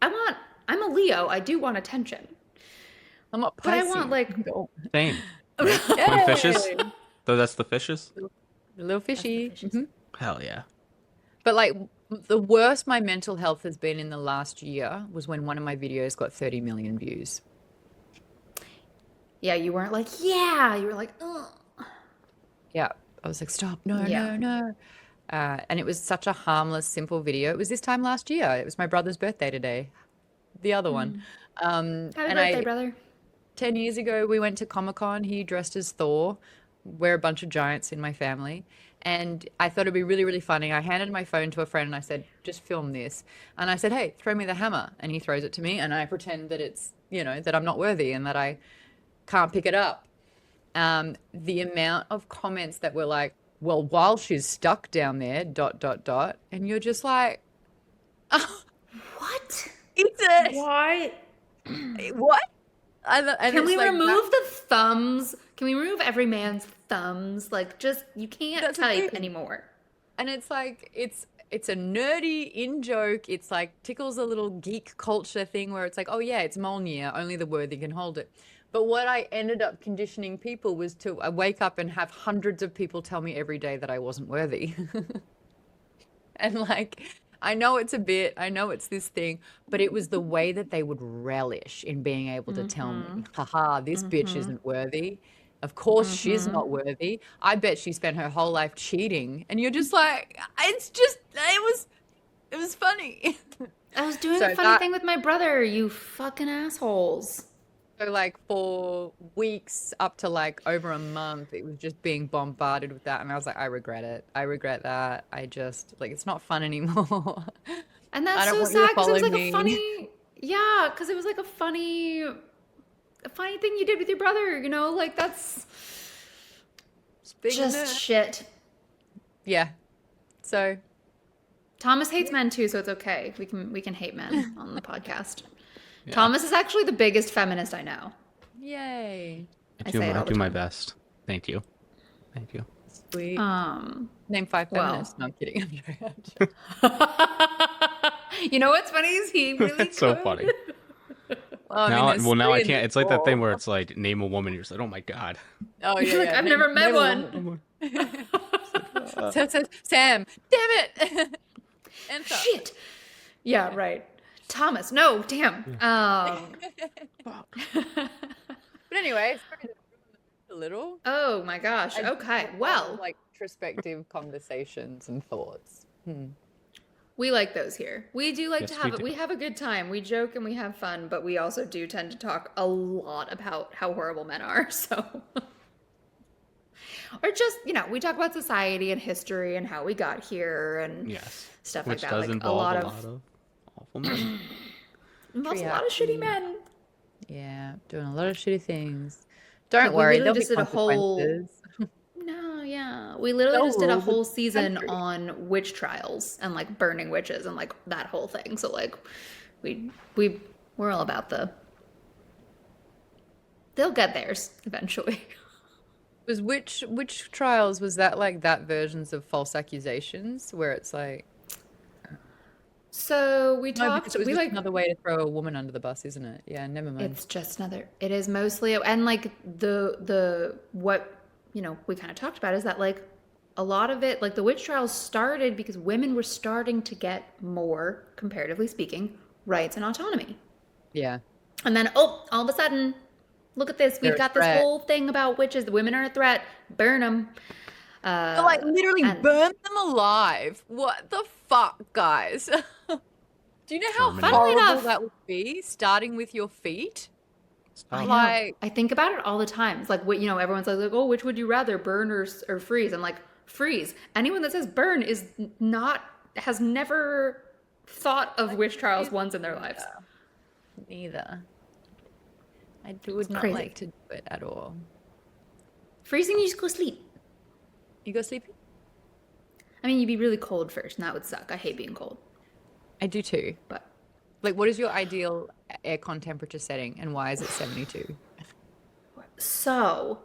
I want. I'm a Leo. I do want attention, I'm not but I want Pisces. like No. Same. Right? Twin fishes. Yay! Though that's the fishes. The little That's the fishy. fishes. Hell yeah. But like the worst my mental health has been in the last year was when one of my videos got 30 million views. Yeah, you weren't like, yeah. You were like, ugh. Yeah. I was like, stop. No, Yeah. no, no. And it was such a harmless, simple video. It was this time last year. It was my brother's birthday today, the other one. Happy And birthday, brother. 10 years ago, we went to Comic-Con. He dressed as Thor. We're a bunch of giants in my family. And I thought it'd be really, really funny. I handed my phone to a friend and I said, just film this. And I said, hey, throw me the hammer. And he throws it to me. And I pretend that it's, that I'm not worthy and that I can't pick it up. The amount of comments that were like, well, while she's stuck down there, ... And you're just like, oh, What? it's a, Why? what? And Can it's we like remove the thumbs? Can we remove every man's thumbs? Like, just, you can't That's the type thing. anymore. And it's like it's a nerdy in joke. It's like tickles a little geek culture thing where it's like, oh yeah, it's Mjolnir, only the worthy can hold it. But what I ended up conditioning people was to wake up and have hundreds of people tell me every day that I wasn't worthy. And like, I know it's a bit, I know it's this thing, but it was the way that they would relish in being able to tell me, haha, this bitch isn't worthy. Of course she's not worthy. I bet she spent her whole life cheating. And you're just like, it was funny. I was doing So a funny that- thing with my brother, you fucking assholes. So like for weeks up to like over a month, it was just being bombarded with that. And I was like, I regret it. I regret that. I just like, it's not fun anymore. And I that's don't so want you to sad because it was follow like a me. funny, yeah, because it was like a funny thing you did with your brother, like that's Big just nerd. shit. Yeah. So Thomas hates men too, so it's okay. We can hate men on the podcast. Yeah. Thomas is actually the biggest feminist I know. yay. I say it all I the do my time. best. Thank you. Thank you. Sweet. Name 5 well. feminists. No, I'm kidding. I'm joking. You know what's funny is he really It's so could. funny. Well, I Now, mean, there's now I 3 in can't. the It's like that thing pool. where it's like name a woman. You're just like, oh my god. Oh yeah, You're like, yeah. I've never met name a one. woman. So it says, Sam, damn it. Enter. Shit. Yeah, right. Thomas, no, damn. But anyway, sorry to ruin the mood a little. Oh my gosh. I Okay. just Well, love, like introspective conversations and thoughts. we like those here. We do like Yes, to have we it. do. We have a good time. We joke and we have fun, but we also do tend to talk a lot about how horrible men are. So, or just we talk about society and history and how we got here and Yes. stuff Which like that. does Like involve a lot of awful men. involves a lot of shitty men. Yeah, doing a lot of shitty things. Don't Like, we worry, literally there'll be just did a whole- consequences. No, yeah. We literally No just did a rules of whole the season country. on witch trials and like burning witches and like that whole thing. So like we're all about they'll get theirs eventually. Was which trials was that like that versions of false accusations where it's like So we no, talked because it was we just like another way to throw a woman under the bus, isn't it? Yeah, never mind. it's just another it is mostly and like the what we kind of talked about is that like a lot of it like the witch trials started because women were starting to get more, comparatively speaking, rights and autonomy. Yeah. And then, all of a sudden, look at this. They're We've a got this threat. whole thing about witches. The women are a threat. Burn them. So, like literally and- burn them alive. What the fuck, guys? Do you know how Funnily horrible enough- that would be? Starting with your feet? I know. Like- I think about it all the time. It's like, what everyone's like, oh, which would you rather, burn or freeze? I'm like, freeze. Anyone that says burn has never thought of witch trials once in their lives. Neither. I would not crazy. like to do it at all. Freezing, you just go sleep. You go sleeping? I mean, you'd be really cold first, and that would suck. I hate being cold. I do too. But Like, what is your ideal aircon temperature setting, and why is it 72? so,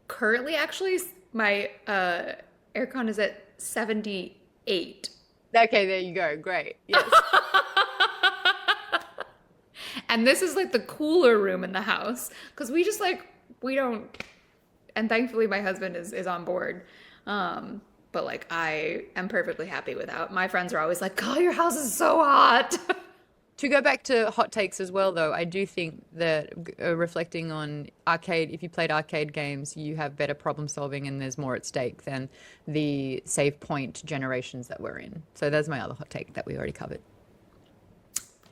currently, actually, my aircon is at 78. Okay, there you go. Great. Yes. And this is like the cooler room in the house because we just like we don't, and thankfully my husband is on board. But like I am perfectly happy without. My friends are always like, "God, your house is so hot." To go back to hot takes as well, though, I do think that reflecting on arcade, if you played arcade games, you have better problem solving and there's more at stake than the save point generations that we're in. So that's my other hot take that we already covered.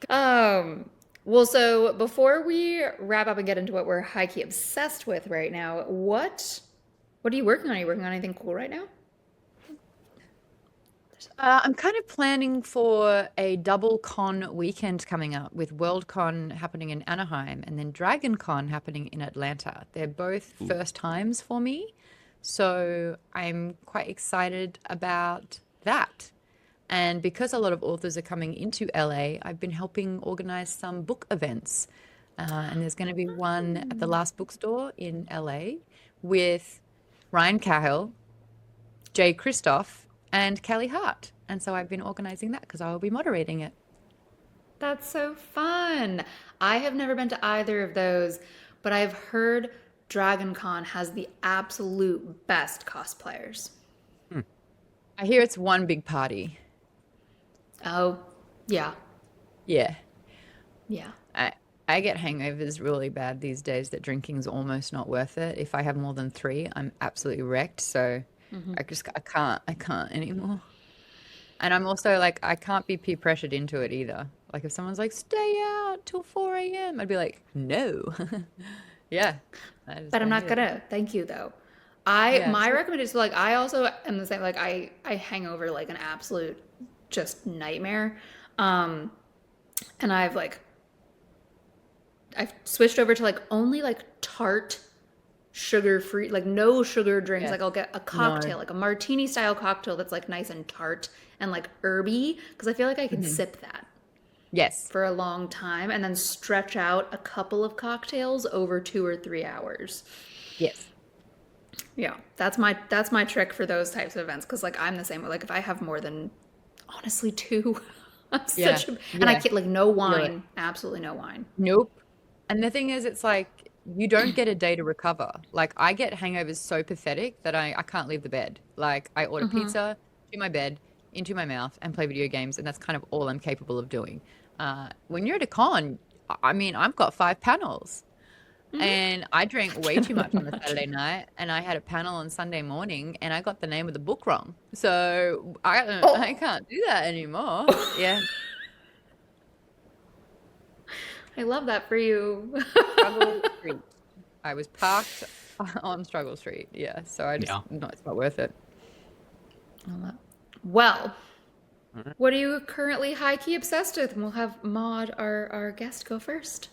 Well, so before we wrap up and get into what we're high-key obsessed with right now, what are you working on? Are you working on anything cool right now? I'm kind of planning for a double con weekend coming up with Worldcon happening in Anaheim and then DragonCon happening in Atlanta. They're both first times for me, so I'm quite excited about that. And because a lot of authors are coming into LA, I've been helping organize some book events. And there's going to be one at the Last Bookstore in LA with Ryan Cahill, Jay Kristoff, and Kelly Hart. And so I've been organizing that because I will be moderating it. That's so fun. I have never been to either of those, but I've heard DragonCon has the absolute best cosplayers. I hear it's one big party. Oh, yeah. Yeah. Yeah. I get hangovers really bad these days that drinking's almost not worth it. If I have more than 3, I'm absolutely wrecked. So I can't anymore. And I'm also like, I can't be peer pressured into it either. Like if someone's like, stay out till 4 a.m., I'd be like, no. Yeah. But I'm not gonna. Thank you though. My recommendation, like I also am the same. Like I hang over like an absolute just nightmare. And I've switched over to like only like tart, sugar free, like no sugar drinks. Like I'll get a cocktail, like a martini style cocktail that's like nice and tart and like herby, because I feel like I can sip that. Yes. For a long time and then stretch out a couple of cocktails over 2 or 3 hours. Yes. Yeah, that's my trick for those types of events, because like I'm the same. Like if I have more than honestly 2, I'm and I can't, like no wine, absolutely no wine. Nope. And the thing is, it's like you don't get a day to recover. Like I get hangovers so pathetic that I can't leave the bed. Like I order pizza to my bed, into my mouth, and play video games, and that's kind of all I'm capable of doing. When you're at a con, I mean, I've got 5 panels. And I drank way too much on a Saturday night, and I had a panel on Sunday morning, and I got the name of the book wrong. So I can't do that anymore. Yeah. I love that for you. Struggle Street. I was parked on Struggle Street. Yeah. So I just, no, it's not worth it. Well, what are you currently high-key obsessed with? And we'll have Maude, our guest, go first.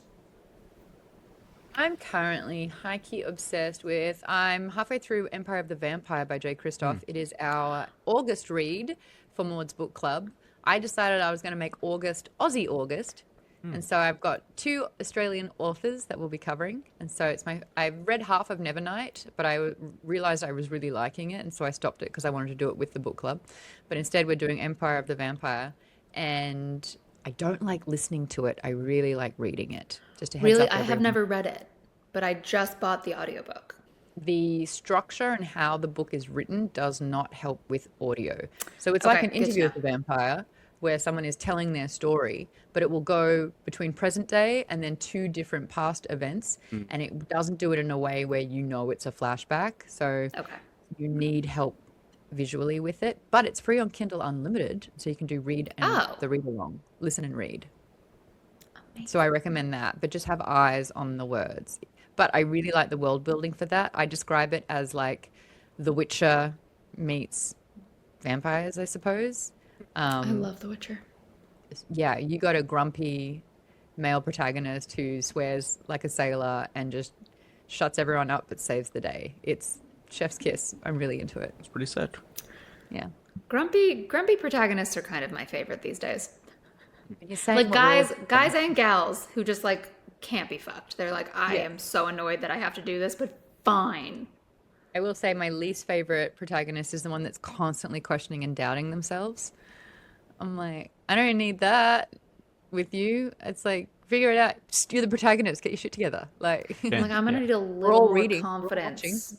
I'm currently high-key obsessed with, I'm halfway through Empire of the Vampire by Jay Kristoff. It is our August read for Maude's book club. I decided I was going to make August Aussie August. And so I've got 2 Australian authors that we'll be covering. And so I've read half of Nevernight, but I realized I was really liking it. And so I stopped it because I wanted to do it with the book club. But instead we're doing Empire of the Vampire. And I don't like listening to it. I really like reading it. Just a heads Really, up, I have everyone. never read it, but I just bought the audiobook. The structure and how the book is written does not help with audio. So it's like an interview with the vampire where someone is telling their story, but it will go between present day and then 2 different past events. And it doesn't do it in a way where you know it's a flashback. So you need help visually with it, but it's free on Kindle Unlimited. So you can do read and the read along, listen and read. Amazing. So I recommend that, but just have eyes on the words. But I really like the world building for that. I describe it as like The Witcher meets vampires, I suppose. I love The Witcher. Yeah, you got a grumpy male protagonist who swears like a sailor and just shuts everyone up but saves the day. It's chef's kiss. I'm really into it. It's pretty sick. Yeah. Grumpy protagonists are kind of my favorite these days. Like guys and gals who just like can't be fucked. They're like, I am so annoyed that I have to do this, but fine. I will say my least favorite protagonist is the one that's constantly questioning and doubting themselves. I'm like, I don't need that with you. It's like, Figure it out. Just, you're the protagonist. Get your shit together. Like, Yeah. Like, I'm gonna Yeah. need a we're little all more reading. We're all watching. confidence.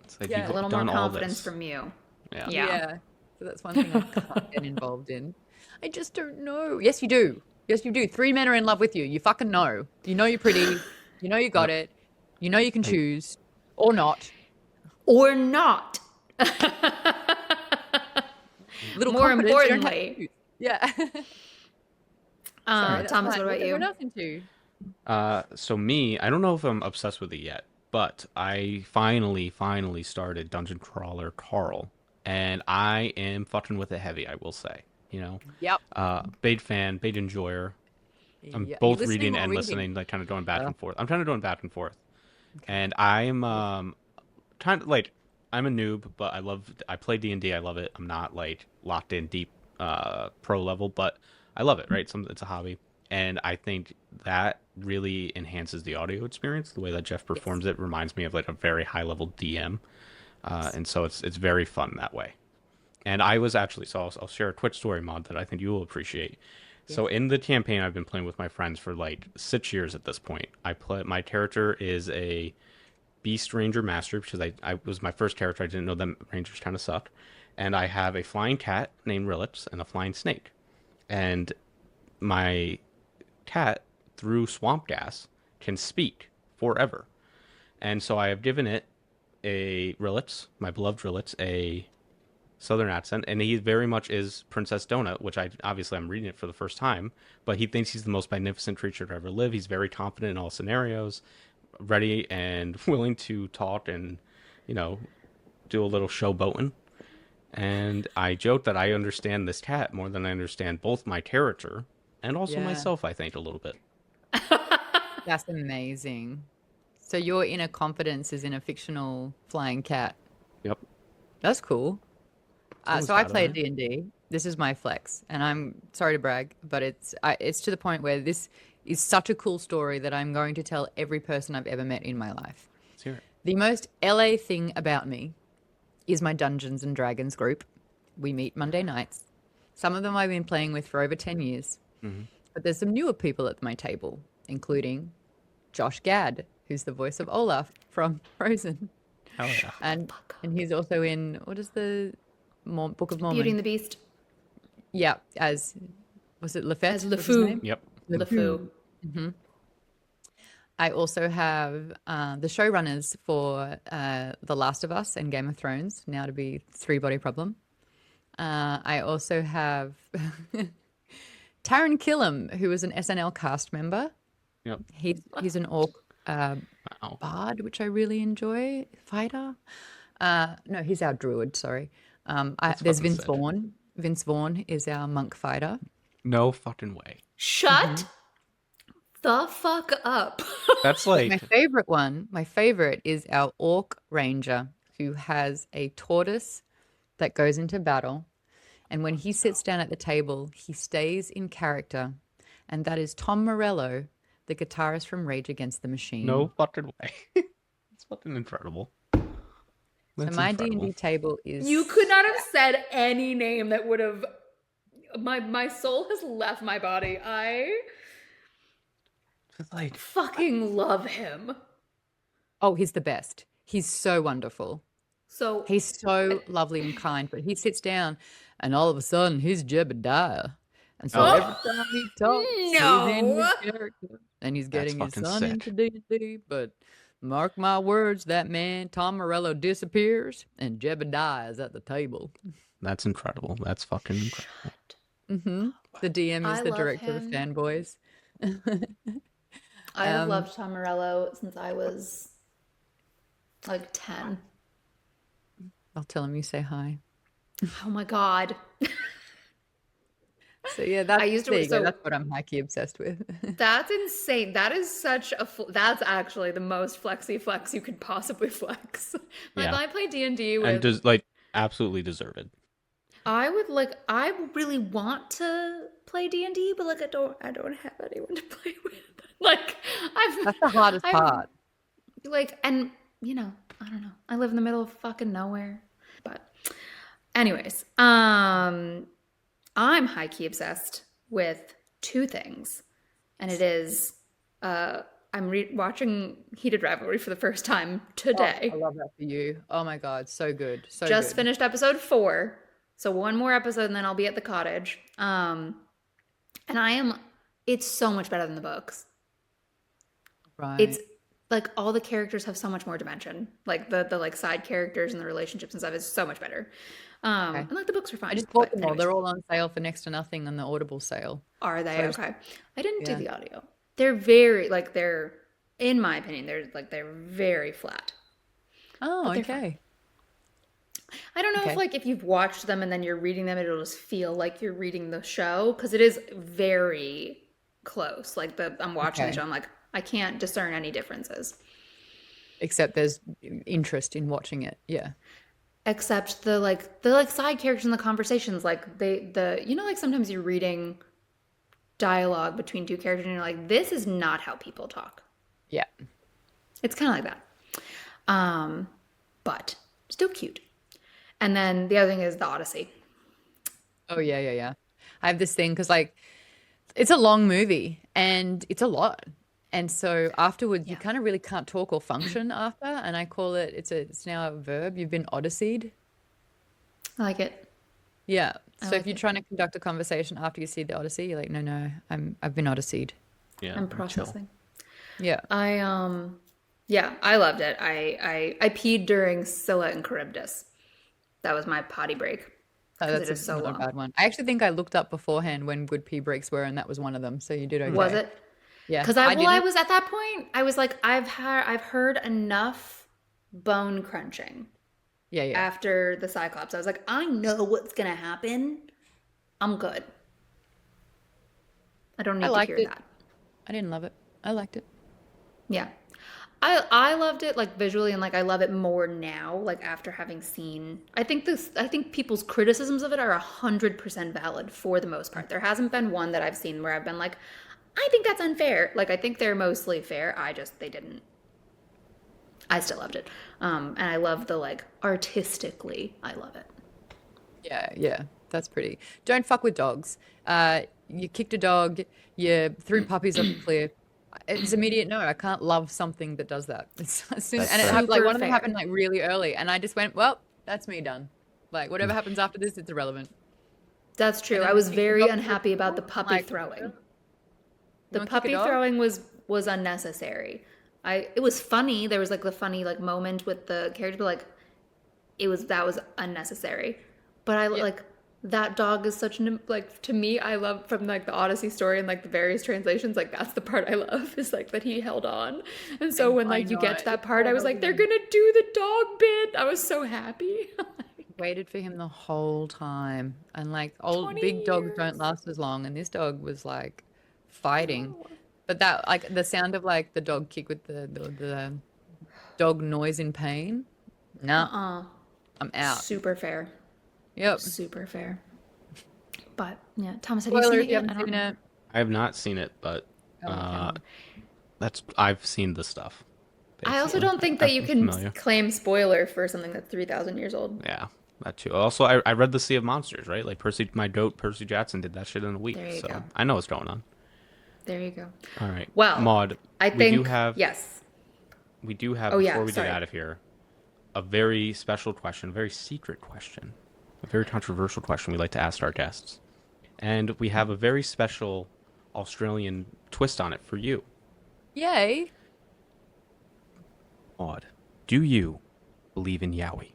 It's like Yeah. A you've little more done all confidence this. from you. Yeah. Yeah. So that's one thing I can't get involved in. I just don't know. Yes, you do. Yes, you do. 3 men are in love with you. You fucking know. You know you're pretty. You know you got Yep. it. You know you can Hey. choose or not. Or not. Little More confidence, you don't have to importantly. choose. Yeah. Sorry, that's Thomas, fine. what about Everyone you? else into? So me, I don't know if I'm obsessed with it yet, but I finally started Dungeon Crawler Carl, and I am fucking with it heavy, I will say. You know, Yep. big fan, big enjoyer. I'm Yeah. You both listening reading or and reading? listening, like kind of going back Uh, and forth. I'm trying to go back and forth, okay. and I'm kind of like I'm a noob, but I play D&D. I love it. I'm not like locked in deep pro level, but I love it, right? It's a hobby, and I think that really enhances the audio experience. The way that Jeff Yes. performs it reminds me of like a very high level DM, and so it's very fun that way. And I was actually, so I'll share a quick story, Mod, that I think you will appreciate. So Yes. in the campaign I've been playing with my friends for like 6 years at this point. My character is a Beast Ranger Master because I was my first character. I didn't know them Rangers kind of suck. And I have a flying cat named Rilix and a flying snake. And my cat, through swamp gas, can speak forever. And so I have given it a Rilix, my beloved Rilix, a southern accent, and he very much is Princess Donut, which I'm reading it for the first time, but he thinks he's the most magnificent creature to ever live. He's very confident in all scenarios, ready and willing to talk and, you know, do a little showboating. And I joke that I understand this cat more than I understand both my character and also Yeah. myself, I think, a little bit. That's amazing. So your inner confidence is in a fictional flying cat. Yep. That's cool. Someone's So I got it, play right? D&D. This is my flex, and I'm sorry to brag, but it's to the point where this is such a cool story that I'm going to tell every person I've ever met in my life. Let's hear it. The most LA thing about me is my Dungeons and Dragons group. We meet Monday nights. Some of them I've been playing with for over 10 years. But there's some newer people at my table, including Josh Gad, who's the voice of Olaf from Frozen. Hell yeah. And he's also in, what is the Book of Mormon? Beauty and the Beast. Yeah, was it Lefett? As was his LeFou. name? Yep. LeFou. I also have the showrunners for The Last of Us and Game of Thrones, now to be Three Body Problem. I also have Taran Killam, who is an SNL cast member. Yep. He's an orc Wow. bard, which I really enjoy. Fighter. No, he's our druid, sorry. There's fucking Vince sick. Vaughn. Vince Vaughn is our monk fighter. No fucking way. Shut the fuck up. That's My like, favorite is our orc ranger who has a tortoise that goes into battle. And when he sits down at the table, he stays in character. And that is Tom Morello, the guitarist from Rage Against the Machine. no fucking way. It's fucking incredible. So That's my incredible. D&D table is... You could not have said any name that would have... My soul has left my body. I It's like, fucking love him. Oh, he's the best. He's so wonderful. So He's so lovely and kind, but he sits down and all of a sudden he's Jebediah. And so Oh. every time he talks, he's in No. his character. And he's That's getting his fucking son sick. into D&D, but mark my words, that man, Tom Morello, disappears and Jebediah is at the table. that's incredible. That's fucking incredible. The DM is I the love director of him. Fanboys. I have loved Tom Morello since I was like 10. I'll tell him you say hi. Oh my God. So yeah, that's, I used to- there you go. so- That's what I'm Highkey obsessed with. That's insane. That is such a that's actually the most flexy flex you could possibly flex. Like Yeah. when I play D&D with And just like absolutely deserved. I really want to play D&D, but like I don't have anyone to play with. Like That's the hardest part. Like, and you know, I don't know. I live in the middle of fucking nowhere. But anyways, I'm high key obsessed with two things. and it is. I'm watching Heated Rivalry for the first time Oh, today. I love that for you. Oh my God, so good, so Just good. finished episode 4, so one more episode, and then I'll be at the cottage. And it's so much better than the books. It's Right. like all the characters have so much more dimension. Like the like side characters and the relationships and stuff is so much better. Okay. And like the books are I fine, just bought but them all. anyways, They're all on sale for next to nothing on the Audible sale. are So they I just, okay? I didn't do yeah. the audio. They're very like they're in my opinion they're very flat, Oh, but they're fine. okay. I don't know if Okay. like if you've watched them and then you're reading them, it'll just feel like you're reading the show because it is very close. Like I'm watching the show, Okay. I'm like I can't discern any differences. Except there's interest in watching it. Yeah. Except the side characters in the conversations, like the like sometimes you're reading dialogue between two characters and you're like, this is not how people talk. Yeah. It's kind of like that. But still cute. And then the other thing is the Odyssey. Oh, yeah, yeah, yeah. I have this thing because like it's a long movie and it's a lot. And so afterwards you Yeah. kind of really can't talk or function after. And I call it it's now a verb. You've been Odysseyed. I like it. Yeah. I So if like you're it. trying to conduct a conversation after you see the Odyssey, you're like, no, no, I've been Odysseyed. Yeah, I'm chill. processing. Yeah. Yeah, I loved it. I peed during Scylla and Charybdis. That was my potty break Oh, because it that's is so not a long. bad one. I actually think I looked up beforehand when good pee breaks were, and that was one of them. So you did Was okay. it? Yeah. Because I I didn't. was at that point, I was like, I've heard enough bone crunching Yeah, yeah. after the Cyclops. I was like, I know what's gonna happen. I'm good. I don't I need to liked hear it. that. I didn't love it. I liked it. Yeah. I loved it like visually and like I love it more now, like after having seen I think people's criticisms of it are 100% valid for the most part. There hasn't been one that I've seen where I've been like, I think that's unfair. Like I think they're mostly fair. They didn't I still loved it. And I love the like artistically, I love it. Yeah, yeah. That's pretty. Don't fuck with dogs. You kicked a dog. You threw puppies off a cliff. It's immediate no. I can't love something that does that. It's as soon, That's and it fair. like Super one of them happened fair. like really early, and I just went, well, that's me done. Like whatever happens after this, it's irrelevant. That's And true. then I they was kicked the very dog to the unhappy about the floor. I'm puppy like, throwing. you The want to kick a puppy dog? throwing was unnecessary. It was funny. There was like the funny like moment with the character, but like that was unnecessary. But I Yeah, like that dog is such an like to me I love from like the Odyssey story and like the various translations like that's the part I love is like that he held on. And so when I like you know. get to that It's part so I was like they're lovely. gonna do the dog bit. I was so happy. Waited for him the whole time, and like old 20 big dogs don't years. last as long, and this dog was like I fighting. know. But that like the sound of like the dog kick with the dog noise in pain. Nah, Uh-uh. I'm out. Super fair. Yep. Super fair. But yeah, Thomas, have you Spoiler seen if it you yet? I haven't don't seen know. it. I have not seen it, but Oh, uh, okay. I've seen the stuff. I also Basically, don't think that I'm you I'm can familiar. claim spoiler for something that's 3,000 years old. Yeah, that too. Also, I read The Sea of Monsters, right? Like my goat Percy Jackson did that shit in a week, There you so go. I know what's going on. There you go. All right, Well, Maud, I we do think, have yes. Oh, before yeah, we get sorry. out of here, a very special question, a very secret question, a very controversial question we like to ask our guests, and we have a very special Australian twist on it for you, Yay. Maud. Do you believe in Yowie?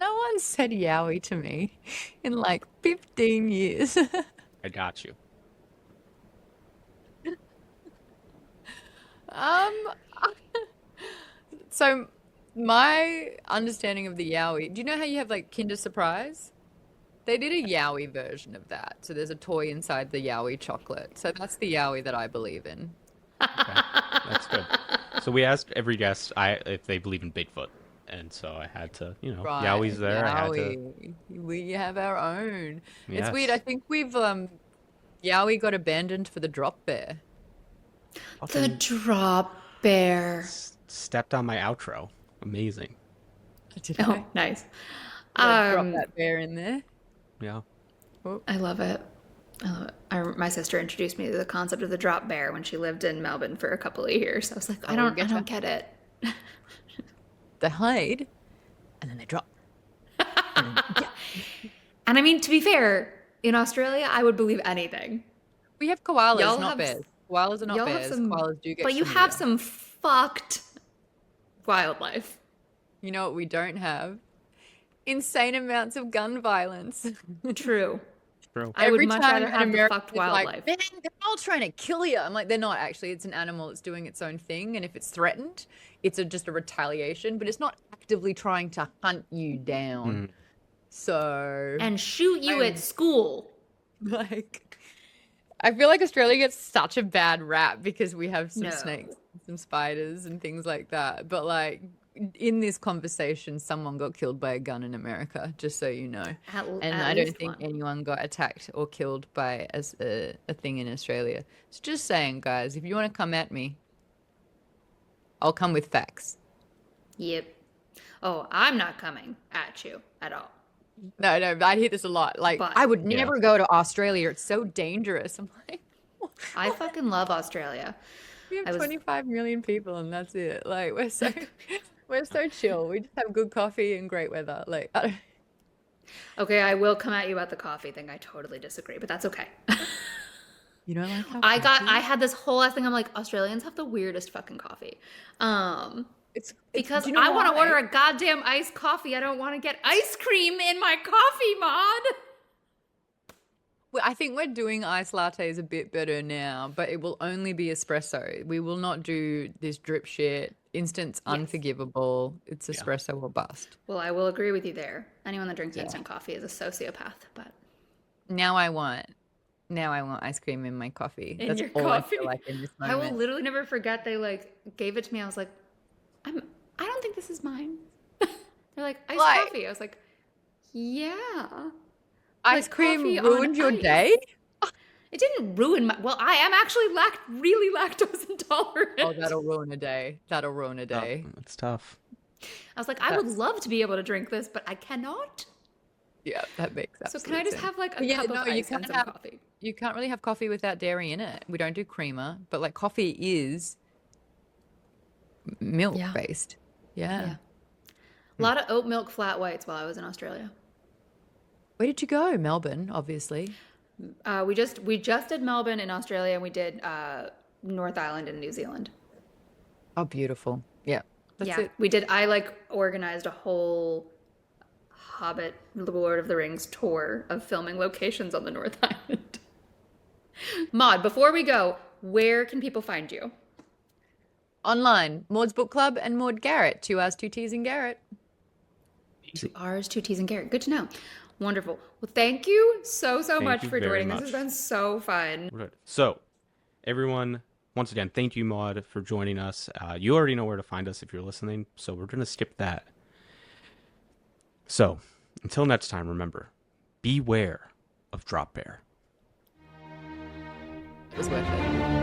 No one said yowie to me in like 15 years. I got you. Um, so my understanding of the yowie, do you know how you have like Kinder Surprise? They did a yowie version of that. So there's a toy inside the yowie chocolate. So that's the yowie that I believe in. Okay, that's good. So we asked every guest if they believe in Bigfoot, and so I had to, Yowie's Right, there. I had to, yowie. We have our own. It's weird. I yes. think we've yowie got abandoned for the drop bear. The Fucking drop bear. stepped on my outro. Amazing. Did Oh, I? nice. Did I drop Um, that bear in there? Yeah. Oh, I love it. My sister introduced me to the concept of the drop bear when she lived in Melbourne for a couple of years. I was like, I Oh, don't get it. They hide and then they drop. And I mean, to be fair, in Australia, I would believe anything. We have koalas, Y'all not have bears. Koalas are not y'all have bears. some, Koalas do get but you have chlamydia. some fucked wildlife. You know what we don't have? Insane amounts of gun violence. True. True. I would Every much time rather an have the American fucked is like, wildlife. man, they're all trying to kill you. I'm like, they're not actually. It's an animal. It's doing its own thing. And if it's threatened, it's just a retaliation, but it's not actively trying to hunt you down. So, And shoot you at I'm school. like, I feel like Australia gets such a bad rap because we have some No. snakes, some spiders, and things like that. But like in this conversation, someone got killed by a gun in America, just so you know. And At I don't least think one. anyone got attacked or killed by a thing in Australia. So just saying, guys, if you want to come at me, I'll come with facts. Yep. Oh, I'm not coming at you at all. No, I hear this a lot. Like, But I would Yeah. never go to Australia. It's so dangerous. I'm like, I fucking love Australia. we have I was 25 million people and that's it. Like, we're so chill. We just have good coffee and great weather. Like, I don't, okay. I will come at you about the coffee thing. I totally disagree, but that's okay. you don't like our coffee? I had this whole ass thing. I'm like, Australians have the weirdest fucking coffee. It's Because do you know I want to why? order a goddamn iced coffee. I don't want to get ice cream in my coffee, Maud. Well, I think we're doing iced lattes a bit better now, but it will only be espresso. We will not do this drip shit. Instant's Yes. unforgivable. It's Yeah. espresso or bust. Well, I will agree with you there. Anyone that drinks Yeah. instant coffee is a sociopath, but Now I want ice cream in my coffee. in That's your all coffee. I feel like in this I will moment. literally never forget they like gave it to me. I was like, I don't think this is mine. They're like, iced Why? coffee. I was like, yeah. Ice like cream coffee on ruined your ice. day? It didn't ruin my, well, I am actually really lactose intolerant. Oh, that'll ruin a day. That'll ruin a Oh, day. it's tough. I was like, I would That's- love to be able to drink this, but I cannot. Yeah, that makes So absolute can I just sense. have like a But yeah, cup no, of you ice and can't some have coffee? you can't really have coffee without dairy in it. We don't do creamer, but like coffee is milk Yeah. based. Yeah. Yeah. A lot of oat milk flat whites while I was in Australia. Where did you go? Melbourne, obviously. We just did Melbourne in Australia, and we did North Island in New Zealand. Oh, beautiful. Yeah. That's Yeah, it. we did. I like organized a whole Hobbit, The Lord of the Rings tour of filming locations on the North Island. Maud, before we go, where can people find you? Online, Maude's Bookclub and Maude Garrett. 2 R's, 2 T's and Garrett. 2 R's, 2 T's, and Garrett. Good to know. Wonderful. Well, thank you so Thank much you for very joining. This much. has been so fun. Good. So, everyone, once again, thank you, Maude, for joining us. You already know where to find us if you're listening, so we're going to skip that. So, until next time, remember, beware of Drop Bear. It was worth it.